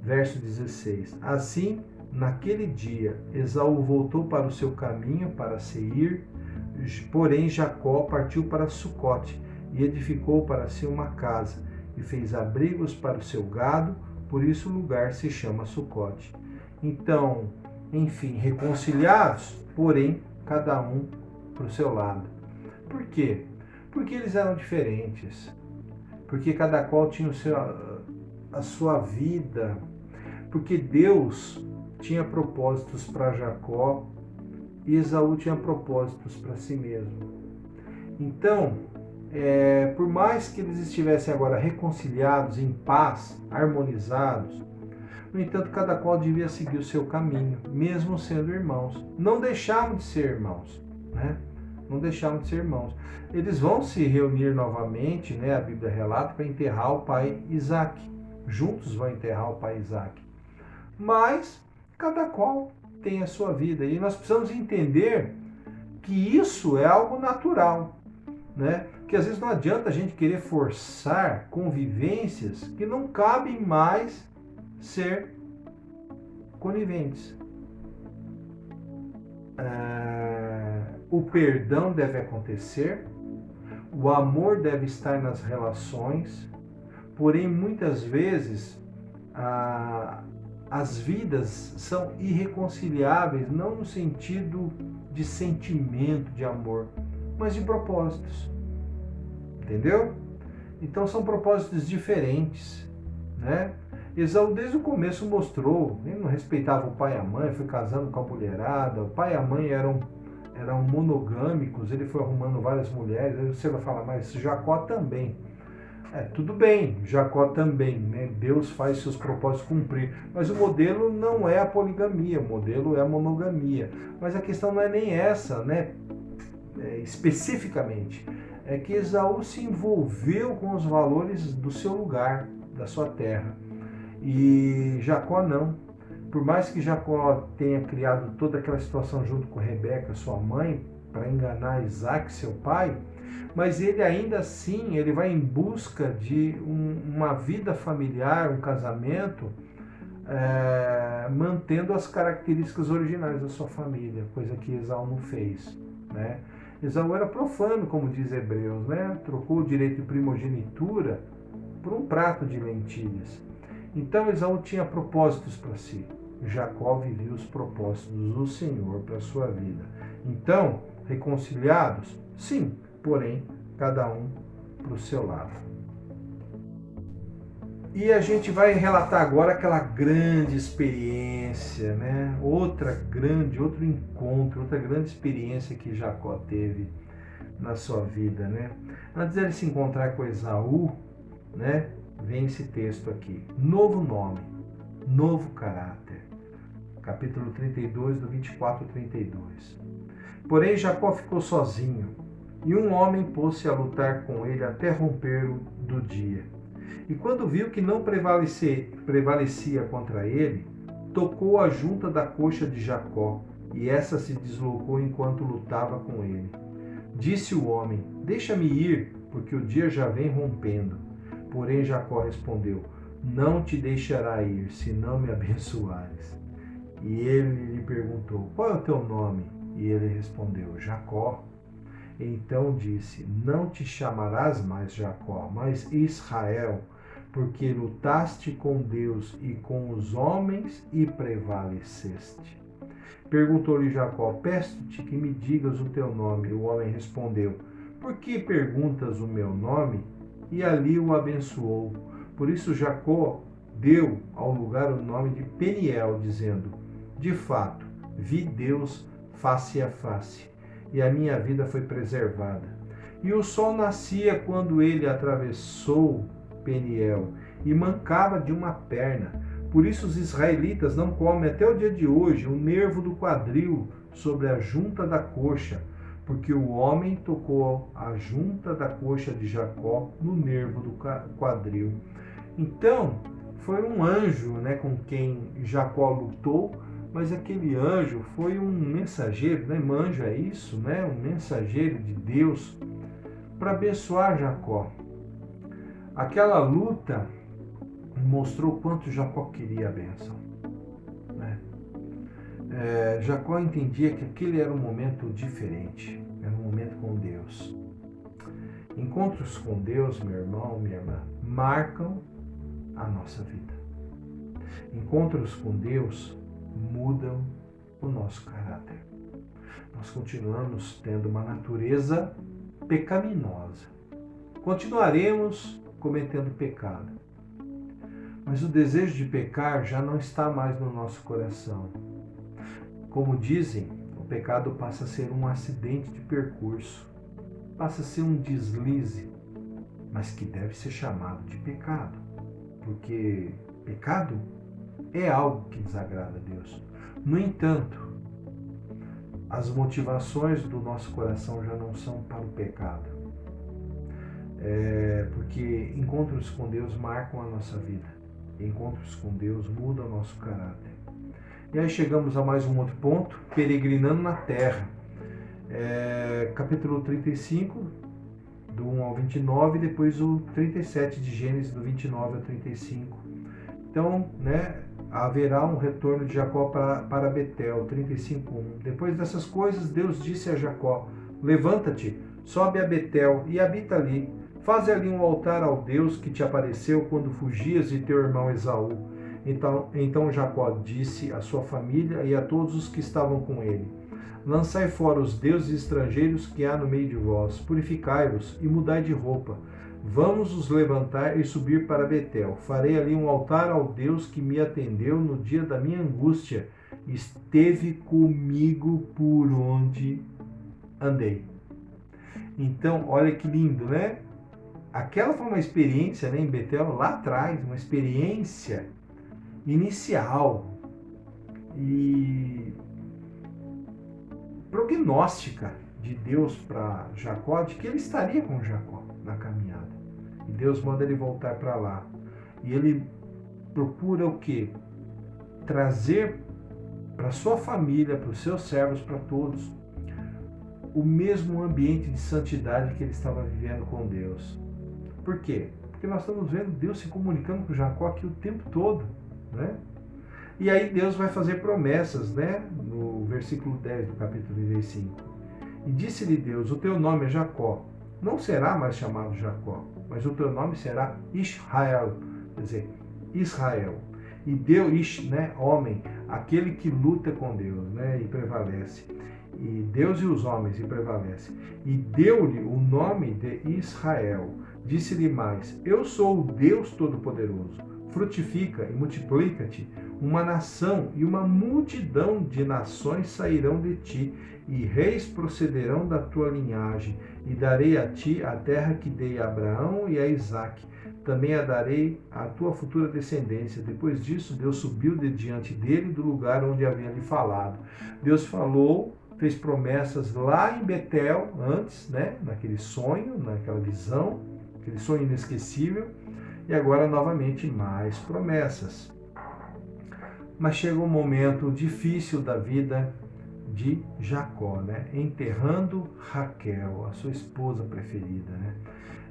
Verso 16. Assim, naquele dia, Esaú voltou para o seu caminho, para Seir, porém Jacó partiu para Sucote e edificou para si uma casa e fez abrigos para o seu gado, por isso o lugar se chama Sucote. Então, enfim, reconciliados, porém cada um para o seu lado. Por quê? Porque eles eram diferentes, porque cada qual tinha a sua vida, porque Deus tinha propósitos para Jacó e Esaú tinha propósitos para si mesmo. Então, por mais que eles estivessem agora reconciliados, em paz, harmonizados, no entanto, cada qual devia seguir o seu caminho, mesmo sendo irmãos. Não deixavam de ser irmãos, né? Não deixavam de ser irmãos. Eles vão se reunir novamente, né? A Bíblia relata, para enterrar o pai Isaac. Juntos vão enterrar o pai Isaac. Mas cada qual tem a sua vida. E nós precisamos entender que isso é algo natural, né? Que às vezes não adianta a gente querer forçar convivências que não cabem mais ser coniventes. O perdão deve acontecer, o amor deve estar nas relações, porém muitas vezes as vidas são irreconciliáveis, não no sentido de sentimento de amor, mas de propósitos. Entendeu? Então são propósitos diferentes, né? Esaú desde o começo mostrou, ele não respeitava o pai e a mãe, foi casando com a mulherada, o pai e a mãe eram monogâmicos, ele foi arrumando várias mulheres, aí você vai falar, mas Jacó também. Tudo bem, Jacó também, né? Deus faz seus propósitos cumprir, mas o modelo não é a poligamia, o modelo é a monogamia. Mas a questão não é nem essa, né? Especificamente, é que Esaú se envolveu com os valores do seu lugar, da sua terra. E Jacó não. Por mais que Jacó tenha criado toda aquela situação junto com Rebeca, sua mãe, para enganar Isaac, seu pai, mas ele ainda assim ele vai em busca de uma vida familiar, um casamento, mantendo as características originais da sua família, coisa que Esaú não fez, né? Esaú era profano, como diz Hebreus, né? Trocou o direito de primogenitura por um prato de lentilhas. Então Esaú tinha propósitos para si. Jacó vivia os propósitos do Senhor para a sua vida. Então, reconciliados? Sim, porém, cada um para o seu lado. E a gente vai relatar agora aquela grande experiência, né? Outro encontro, outra grande experiência que Jacó teve na sua vida, né? Antes dele se encontrar com Esaú, né? Vem esse texto aqui. Novo nome, novo caráter. Capítulo 32, do 24 ao 32. Porém, Jacó ficou sozinho, e um homem pôs-se a lutar com ele até romper do dia. E quando viu que não prevalecia contra ele, tocou a junta da coxa de Jacó, e essa se deslocou enquanto lutava com ele. Disse o homem: deixa-me ir, porque o dia já vem rompendo. Porém Jacó respondeu: não te deixará ir, se não me abençoares. E ele lhe perguntou: qual é o teu nome? E ele respondeu: Jacó. Então disse: não te chamarás mais Jacó, mas Israel, porque lutaste com Deus e com os homens e prevaleceste. Perguntou-lhe Jacó: peço-te que me digas o teu nome. O homem respondeu: por que perguntas o meu nome? E ali o abençoou. Por isso Jacó deu ao lugar o nome de Peniel, dizendo: de fato, vi Deus face a face, e a minha vida foi preservada. E o sol nascia quando ele atravessou Peniel, e mancava de uma perna. Por isso os israelitas não comem até o dia de hoje o nervo do quadril sobre a junta da coxa, porque o homem tocou a junta da coxa de Jacó no nervo do quadril. Então, foi um anjo, né, com quem Jacó lutou, mas aquele anjo foi um mensageiro, né? Anjo é isso, né? Um mensageiro de Deus para abençoar Jacó. Aquela luta mostrou quanto Jacó queria a bênção, né? Jacó entendia que aquele era um momento diferente, era um momento com Deus. Encontros com Deus, meu irmão, minha irmã, marcam a nossa vida. Encontros com Deus mudam o nosso caráter. Nós continuamos tendo uma natureza pecaminosa. Continuaremos cometendo pecado. Mas o desejo de pecar já não está mais no nosso coração. Como dizem, o pecado passa a ser um acidente de percurso, passa a ser um deslize, mas que deve ser chamado de pecado, porque pecado é algo que desagrada a Deus. No entanto, as motivações do nosso coração já não são para o pecado, porque encontros com Deus marcam a nossa vida, encontros com Deus mudam o nosso caráter. E aí chegamos a mais um outro ponto, peregrinando na terra. Capítulo 35, do 1 ao 29, e depois o 37 de Gênesis, do 29 ao 35. Então, haverá um retorno de Jacó para Betel, 35:1. Depois dessas coisas, Deus disse a Jacó: levanta-te, sobe a Betel e habita ali. Faze ali um altar ao Deus que te apareceu quando fugias de teu irmão Esaú. Então Jacó disse à sua família e a todos os que estavam com ele: lançai fora os deuses estrangeiros que há no meio de vós, purificai-os e mudai de roupa. Vamos nos levantar e subir para Betel. Farei ali um altar ao Deus que me atendeu no dia da minha angústia, esteve comigo por onde andei. Então, olha que lindo, né? Aquela foi uma experiência, em Betel, lá atrás, uma experiência inicial e prognóstica de Deus para Jacó, de que ele estaria com Jacó na caminhada. E Deus manda ele voltar para lá. E ele procura o quê? Trazer para sua família, para os seus servos, para todos, o mesmo ambiente de santidade que ele estava vivendo com Deus. Por quê? Porque nós estamos vendo Deus se comunicando com Jacó aqui o tempo todo, né? E aí Deus vai fazer promessas, no versículo 10 do capítulo 35. E disse-lhe Deus: o teu nome é Jacó, não será mais chamado Jacó, mas o teu nome será Israel, quer dizer, Israel. E Deus, homem, aquele que luta com Deus, e prevalece. E Deus e os homens, e prevalece. E deu-lhe o nome de Israel. Disse-lhe mais: eu sou o Deus Todo-Poderoso. Frutifica e multiplica-te. Uma nação e uma multidão de nações sairão de ti, e reis procederão da tua linhagem. E darei a ti a terra que dei a Abraão e a Isaque. Também a darei à tua futura descendência. Depois disso, Deus subiu de diante dele do lugar onde havia lhe falado. Deus falou, fez promessas lá em Betel, antes, naquele sonho, naquela visão, aquele sonho inesquecível, e agora novamente mais promessas. Mas chega um momento difícil da vida de Jacó, enterrando Raquel, a sua esposa preferida.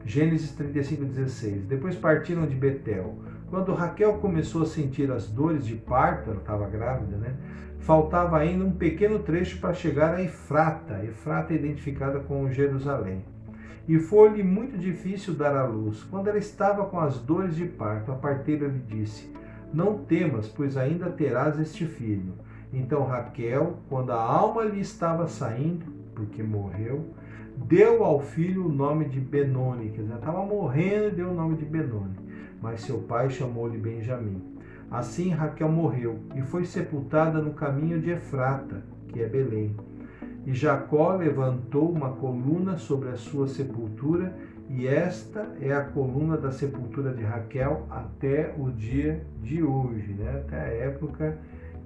Gênesis 35:16. Depois partiram de Betel. Quando Raquel começou a sentir as dores de parto, ela estava grávida, faltava ainda um pequeno trecho para chegar a Efrata. Efrata é identificada com Jerusalém. E foi-lhe muito difícil dar à luz. Quando ela estava com as dores de parto, a parteira lhe disse: não temas, pois ainda terás este filho. Então Raquel, quando a alma lhe estava saindo, porque morreu, deu ao filho o nome de Benoni, quer dizer, ela estava morrendo e deu o nome de Benoni, mas seu pai chamou-lhe Benjamim. Assim Raquel morreu e foi sepultada no caminho de Efrata, que é Belém. E Jacó levantou uma coluna sobre a sua sepultura, e esta é a coluna da sepultura de Raquel até o dia de hoje, até a época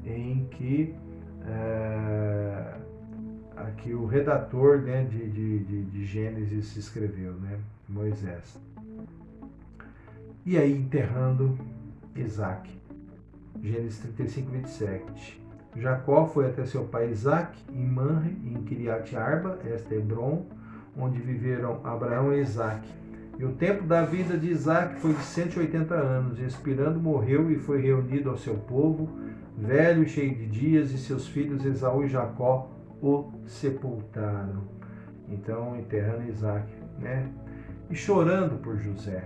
em que aqui o redator de Gênesis se escreveu, Moisés. E aí enterrando Isaac, Gênesis 35:27. Jacó foi até seu pai Isaac em Manre, em Kiriat Arba, esta é Hebron, onde viveram Abraão e Isaac. E o tempo da vida de Isaac foi de 180 anos, e expirando morreu e foi reunido ao seu povo, velho e cheio de dias, e seus filhos Esaú e Jacó o sepultaram. Então, enterrando Isaac, e chorando por José.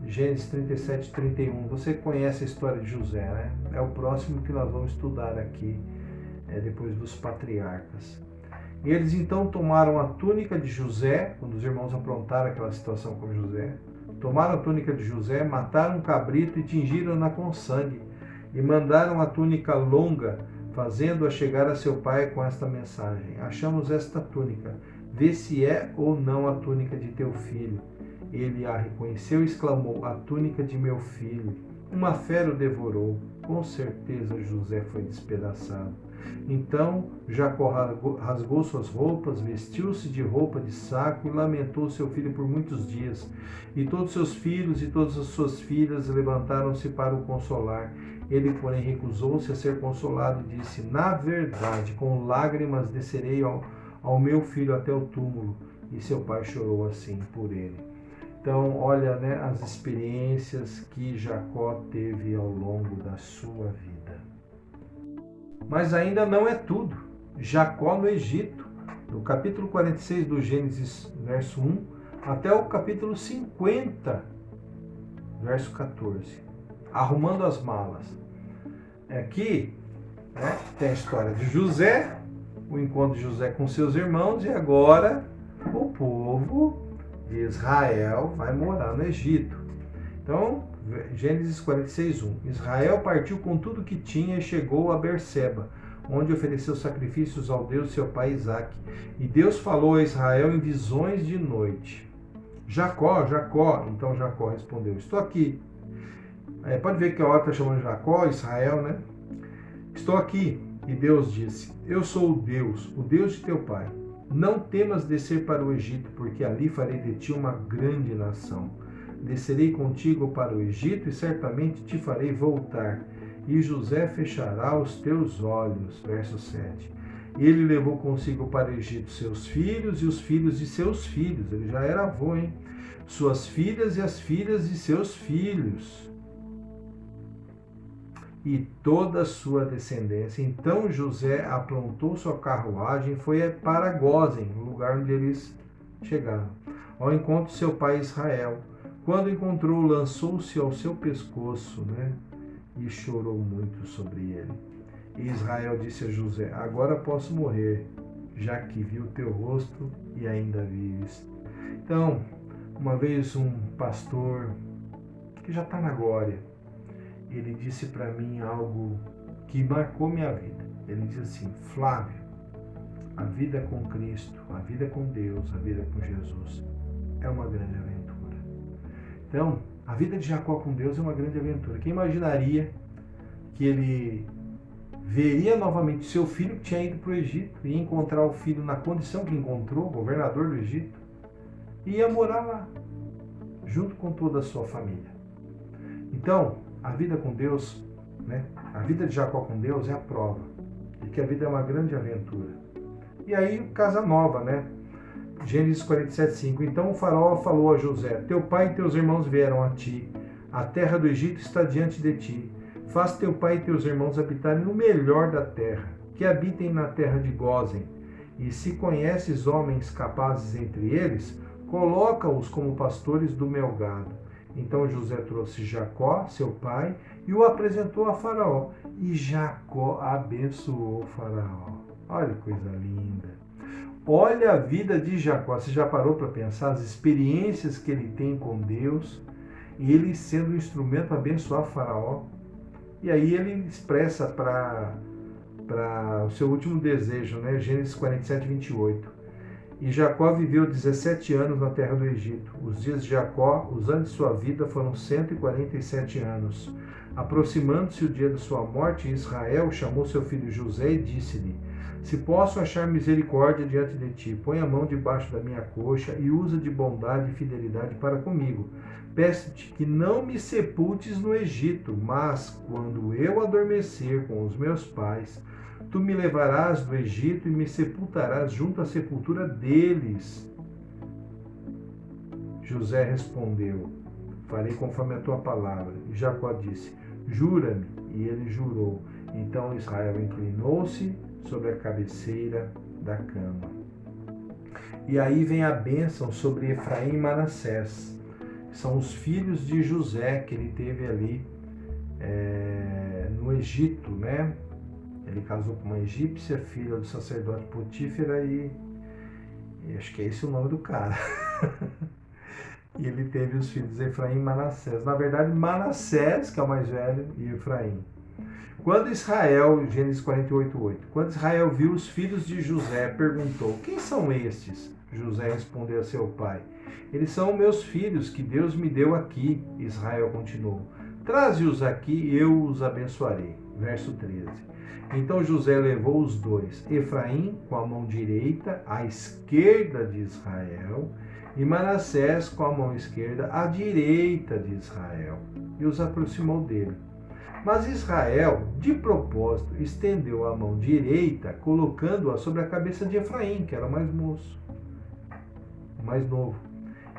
Gênesis 37:31. Você conhece a história de José, É o próximo que nós vamos estudar aqui, depois dos patriarcas. E eles então tomaram a túnica de José, quando os irmãos aprontaram aquela situação com José, tomaram a túnica de José, mataram um cabrito e tingiram-na com sangue, e mandaram a túnica longa, fazendo-a chegar a seu pai com esta mensagem: achamos esta túnica, vê se é ou não a túnica de teu filho. Ele a reconheceu e exclamou: a túnica de meu filho. Uma fera o devorou. Com certeza José foi despedaçado. Então Jacó rasgou suas roupas, vestiu-se de roupa de saco e lamentou seu filho por muitos dias. E todos seus filhos e todas as suas filhas levantaram-se para o consolar. Ele, porém, recusou-se a ser consolado e disse: na verdade, com lágrimas descerei ao meu filho até o túmulo. E seu pai chorou assim por ele. Então, olha, né, as experiências que Jacó teve ao longo da sua vida. Mas ainda não é tudo. Jacó no Egito, do capítulo 46 do Gênesis, verso 1, até o capítulo 50, verso 14. Arrumando as malas. Aqui, né, tem a história de José, o encontro de José com seus irmãos, e agora o povo de Israel vai morar no Egito. Então, Gênesis 46:1. Israel partiu com tudo que tinha e chegou a Berseba, onde ofereceu sacrifícios ao Deus seu pai Isaque. E Deus falou a Israel em visões de noite: Jacó, Jacó. Então Jacó respondeu: estou aqui. Pode ver que a hora está chamando Jacó, Israel, né? Estou aqui. E Deus disse: eu sou o Deus de teu pai. Não temas descer para o Egito, porque ali farei de ti uma grande nação. Descerei contigo para o Egito e certamente te farei voltar. E José fechará os teus olhos. Verso 7. Ele levou consigo para o Egito seus filhos e os filhos de seus filhos. Ele já era avô, hein? Suas filhas e as filhas de seus filhos. E toda a sua descendência. Então José aprontou sua carruagem e foi para Gósen, o lugar onde eles chegaram, ao encontro de seu pai Israel. Quando encontrou, lançou-se ao seu pescoço, né? E chorou muito sobre ele. E Israel disse a José: agora posso morrer, já que vi o teu rosto e ainda vives. Então, uma vez um pastor que já está na glória, ele disse para mim algo que marcou minha vida. Ele disse assim: Flávio, a vida com Cristo, a vida com Deus, a vida com Jesus é uma grande aventura. Então, a vida de Jacó com Deus é uma grande aventura. Quem imaginaria que ele veria novamente seu filho que tinha ido para o Egito e ia encontrar o filho na condição que encontrou, governador do Egito, e ia morar lá, junto com toda a sua família. Então, a vida com Deus, né? A vida de Jacó com Deus é a prova de que a vida é uma grande aventura. E aí, casa nova, né? Gênesis 47:5. Então o faraó falou a José: teu pai e teus irmãos vieram a ti, a terra do Egito está diante de ti. Faz teu pai e teus irmãos habitarem no melhor da terra, que habitem na terra de Gósen. E se conheces homens capazes entre eles, coloca-os como pastores do meu gado. Então José trouxe Jacó, seu pai, e o apresentou a Faraó. E Jacó abençoou o Faraó. Olha que coisa linda. Olha a vida de Jacó. Você já parou para pensar as experiências que ele tem com Deus? E ele sendo um instrumento para abençoar o Faraó. E aí ele expressa para o seu último desejo, né? Gênesis 47:28. E Jacó viveu 17 anos na terra do Egito. Os dias de Jacó, os anos de sua vida, foram 147 anos. Aproximando-se o dia de sua morte, Israel chamou seu filho José e disse-lhe: se posso achar misericórdia diante de ti, põe a mão debaixo da minha coxa e usa de bondade e fidelidade para comigo. Peço-te que não me sepultes no Egito, mas quando eu adormecer com os meus pais, tu me levarás do Egito e me sepultarás junto à sepultura deles. José respondeu: farei conforme a tua palavra. E Jacó disse: jura-me. E ele jurou. Então Israel inclinou-se sobre a cabeceira da cama. E aí vem a bênção sobre Efraim e Manassés, que são os filhos de José que ele teve ali no Egito, né? Ele casou com uma egípcia, filha do sacerdote Potífera, e acho que é esse o nome do cara. E ele teve os filhos Efraim e Manassés. Na verdade, Manassés, que é o mais velho, e Efraim. Quando Israel, Gênesis 48:8, quando Israel viu os filhos de José, perguntou: quem são estes? José respondeu a seu pai: eles são meus filhos que Deus me deu aqui. Israel continuou: traze-os aqui e eu os abençoarei. Verso 13. Então José levou os dois, Efraim com a mão direita à esquerda de Israel, e Manassés com a mão esquerda à direita de Israel, e os aproximou dele. Mas Israel, de propósito, estendeu a mão direita, colocando-a sobre a cabeça de Efraim, que era o mais moço, o mais novo,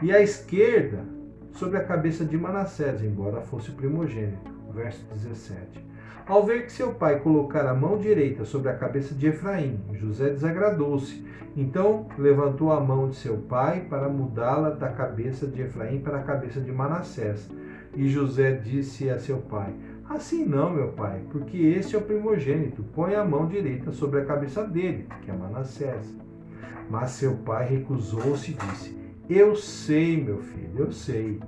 e a esquerda sobre a cabeça de Manassés, embora fosse o primogênito. Verso 17. Ao ver que seu pai colocara a mão direita sobre a cabeça de Efraim, José desagradou-se. Então levantou a mão de seu pai para mudá-la da cabeça de Efraim para a cabeça de Manassés. E José disse a seu pai: assim não, meu pai, porque este é o primogênito. Põe a mão direita sobre a cabeça dele, que é Manassés. Mas seu pai recusou-se e disse: eu sei, meu filho, eu sei.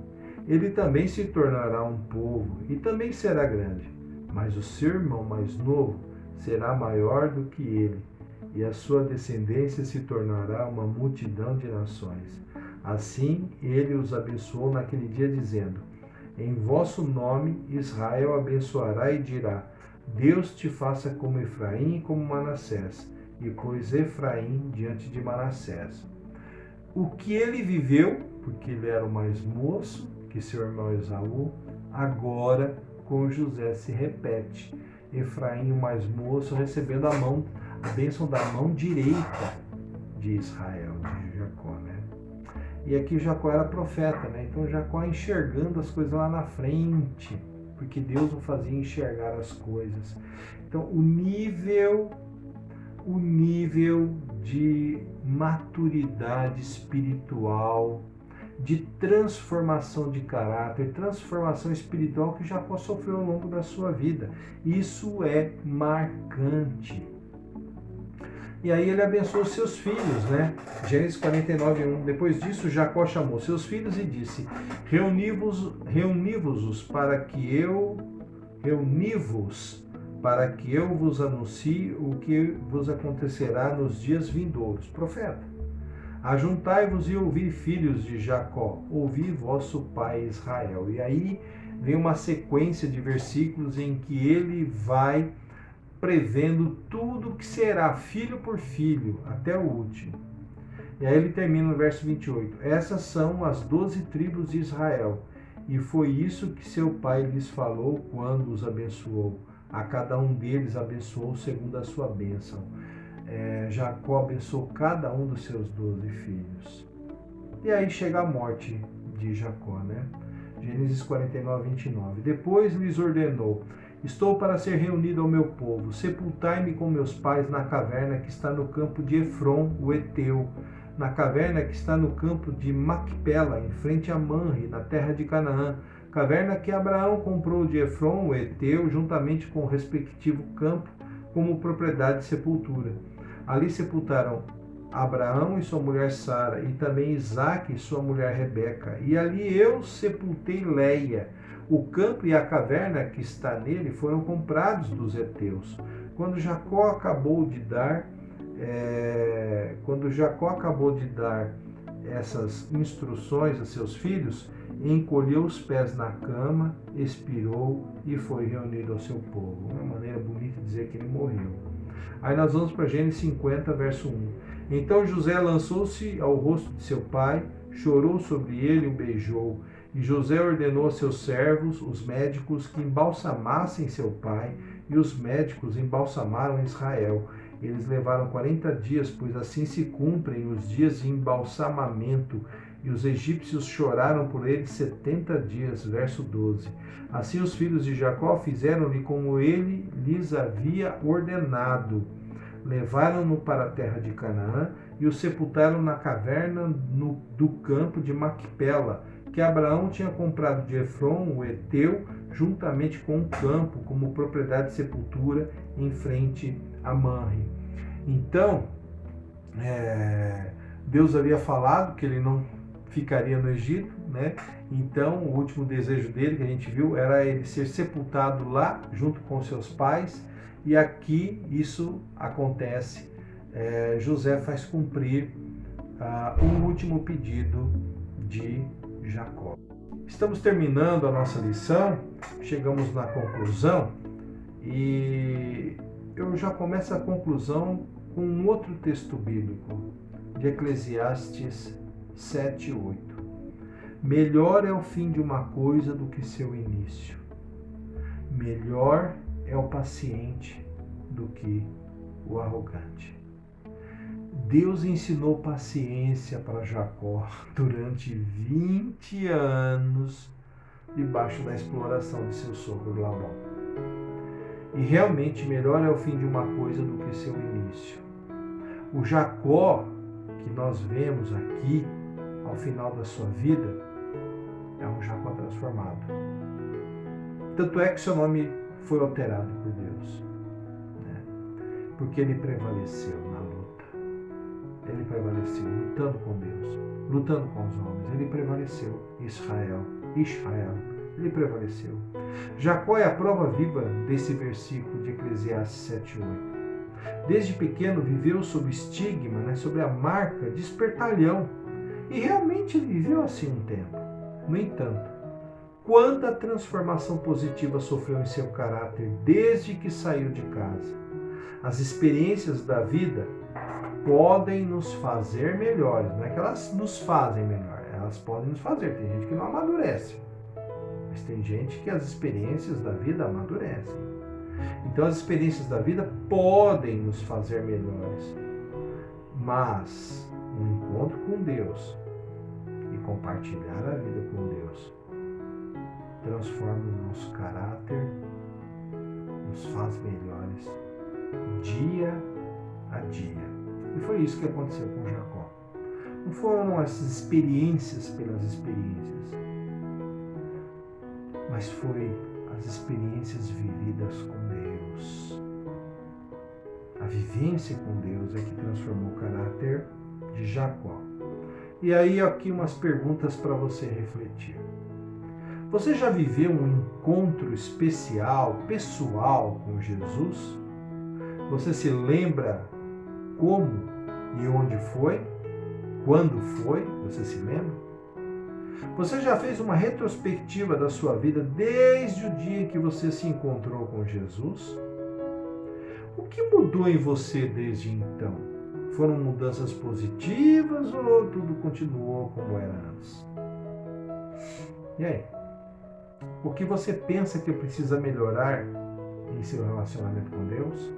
Ele também se tornará um povo e também será grande. Mas o seu irmão mais novo será maior do que ele, e a sua descendência se tornará uma multidão de nações. Assim ele os abençoou naquele dia, dizendo: em vosso nome Israel abençoará e dirá: Deus te faça como Efraim e como Manassés. E pôs Efraim diante de Manassés. O que ele viveu, porque ele era o mais moço que seu irmão Esaú, agora com José se repete. Efraim, o mais moço, recebendo a bênção da mão direita de Israel, de Jacó, né? E aqui Jacó era profeta, né? Então Jacó enxergando as coisas lá na frente, porque Deus o fazia enxergar as coisas. Então o nível de maturidade espiritual, de transformação de caráter, transformação espiritual que Jacó sofreu ao longo da sua vida. Isso é marcante. E aí ele abençoou seus filhos, né? Gênesis 49:1. Depois disso, Jacó chamou seus filhos e disse: reuni-vos para que eu vos anuncie o que vos acontecerá nos dias vindouros. Profeta. Ajuntai-vos e ouvi, filhos de Jacó, ouvi vosso pai Israel. E aí vem uma sequência de versículos em que ele vai prevendo tudo que será, filho por filho, até o último. E aí ele termina no verso 28. Essas são as 12 tribos de Israel, e foi isso que seu pai lhes falou quando os abençoou. A cada um deles abençoou segundo a sua bênção. Jacó abençoou cada um dos seus 12 filhos. E aí chega a morte de Jacó, né? Gênesis 49:29. Depois lhes ordenou: estou para ser reunido ao meu povo. Sepultai-me com meus pais na caverna que está no campo de Efron, o Eteu, na caverna que está no campo de Macpela, em frente a Manre, na terra de Canaã, caverna que Abraão comprou de Efron, o Eteu, juntamente com o respectivo campo, como propriedade de sepultura. Ali sepultaram Abraão e sua mulher Sara, e também Isaque e sua mulher Rebeca. E ali eu sepultei Leia. O campo e a caverna que está nele foram comprados dos heteus. Quando Jacó acabou de dar essas instruções a seus filhos, encolheu os pés na cama, expirou e foi reunido ao seu povo. Uma maneira bonita de dizer que ele morreu. Aí nós vamos para Gênesis 50, verso 1. Então José lançou-se ao rosto de seu pai, chorou sobre ele e o beijou. E José ordenou a seus servos, os médicos, que embalsamassem seu pai, e os médicos embalsamaram Israel. Eles levaram 40 dias, pois assim se cumprem os dias de embalsamamento. E os egípcios choraram por ele 70 dias. Verso 12. Assim os filhos de Jacó fizeram-lhe como ele lhes havia ordenado. Levaram-no para a terra de Canaã e o sepultaram na caverna do campo de Macpela, que Abraão tinha comprado de Efron, o Heteu, juntamente com o campo, como propriedade de sepultura em frente a Manre. Então, Deus havia falado que ele não ficaria no Egito, né? Então, o último desejo dele, que a gente viu, era ele ser sepultado lá, junto com seus pais, e aqui isso acontece. José faz cumprir o último pedido de Jacó. Estamos terminando a nossa lição, chegamos na conclusão, e eu já começo a conclusão com um outro texto bíblico, de Eclesiastes 7:8. Melhor é o fim de uma coisa do que seu início. Melhor é o paciente do que o arrogante. Deus ensinou paciência para Jacó durante 20 anos debaixo da exploração de seu sogro Labão. E realmente melhor é o fim de uma coisa do que seu início. O Jacó que nós vemos aqui ao final da sua vida é um Jacó transformado. Tanto é que seu nome foi alterado por Deus, né? Porque ele prevaleceu na luta. Ele prevaleceu lutando com Deus, lutando com os homens. Ele prevaleceu. Israel, ele prevaleceu. Jacó é a prova viva desse versículo de Eclesiastes 7:8. Desde pequeno viveu sob o estigma, né, sobre a marca de espertalhão. E realmente ele viveu assim um tempo. No entanto, quanta transformação positiva sofreu em seu caráter desde que saiu de casa. As experiências da vida podem nos fazer melhores. Não é que elas nos fazem melhor, elas podem nos fazer. Tem gente que não amadurece, mas tem gente que as experiências da vida amadurecem. Então as experiências da vida podem nos fazer melhores, mas um encontro com Deus e compartilhar a vida com Deus transforma o nosso caráter, nos faz melhores dia a dia. E foi isso que aconteceu com Jacó. Não foram essas experiências pelas experiências, mas foi as experiências vividas com Deus. A vivência com Deus é que transformou o caráter de Jacó. E aí aqui umas perguntas para você refletir. Você já viveu um encontro especial, pessoal com Jesus? Você se lembra como e onde foi? Quando foi? Você se lembra? Você já fez uma retrospectiva da sua vida desde o dia em que você se encontrou com Jesus? O que mudou em você desde então? Foram mudanças positivas ou tudo continuou como era antes? E aí? O que você pensa que precisa melhorar em seu relacionamento com Deus?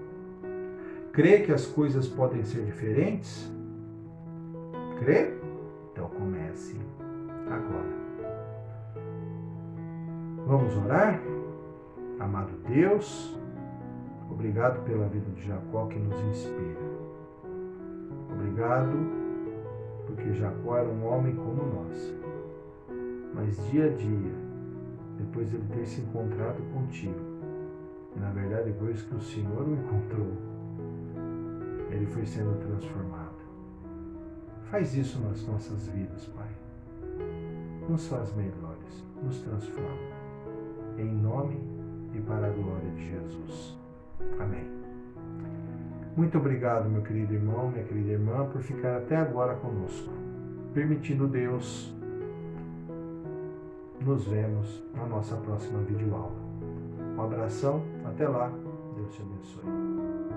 Crê que as coisas podem ser diferentes? Crê? Então comece agora. Vamos orar? Amado Deus, obrigado pela vida de Jacó que nos inspira. Obrigado porque Jacó era um homem como nós. Mas dia a dia, depois de ele ter se encontrado contigo, e na verdade depois que o Senhor o encontrou, ele foi sendo transformado. Faz isso nas nossas vidas, Pai. Nos faz melhores, nos transforma. Em nome e para a glória de Jesus. Amém. Muito obrigado, meu querido irmão, minha querida irmã, por ficar até agora conosco. Permitindo Deus, nos vemos na nossa próxima videoaula. Um abração, até lá, Deus te abençoe.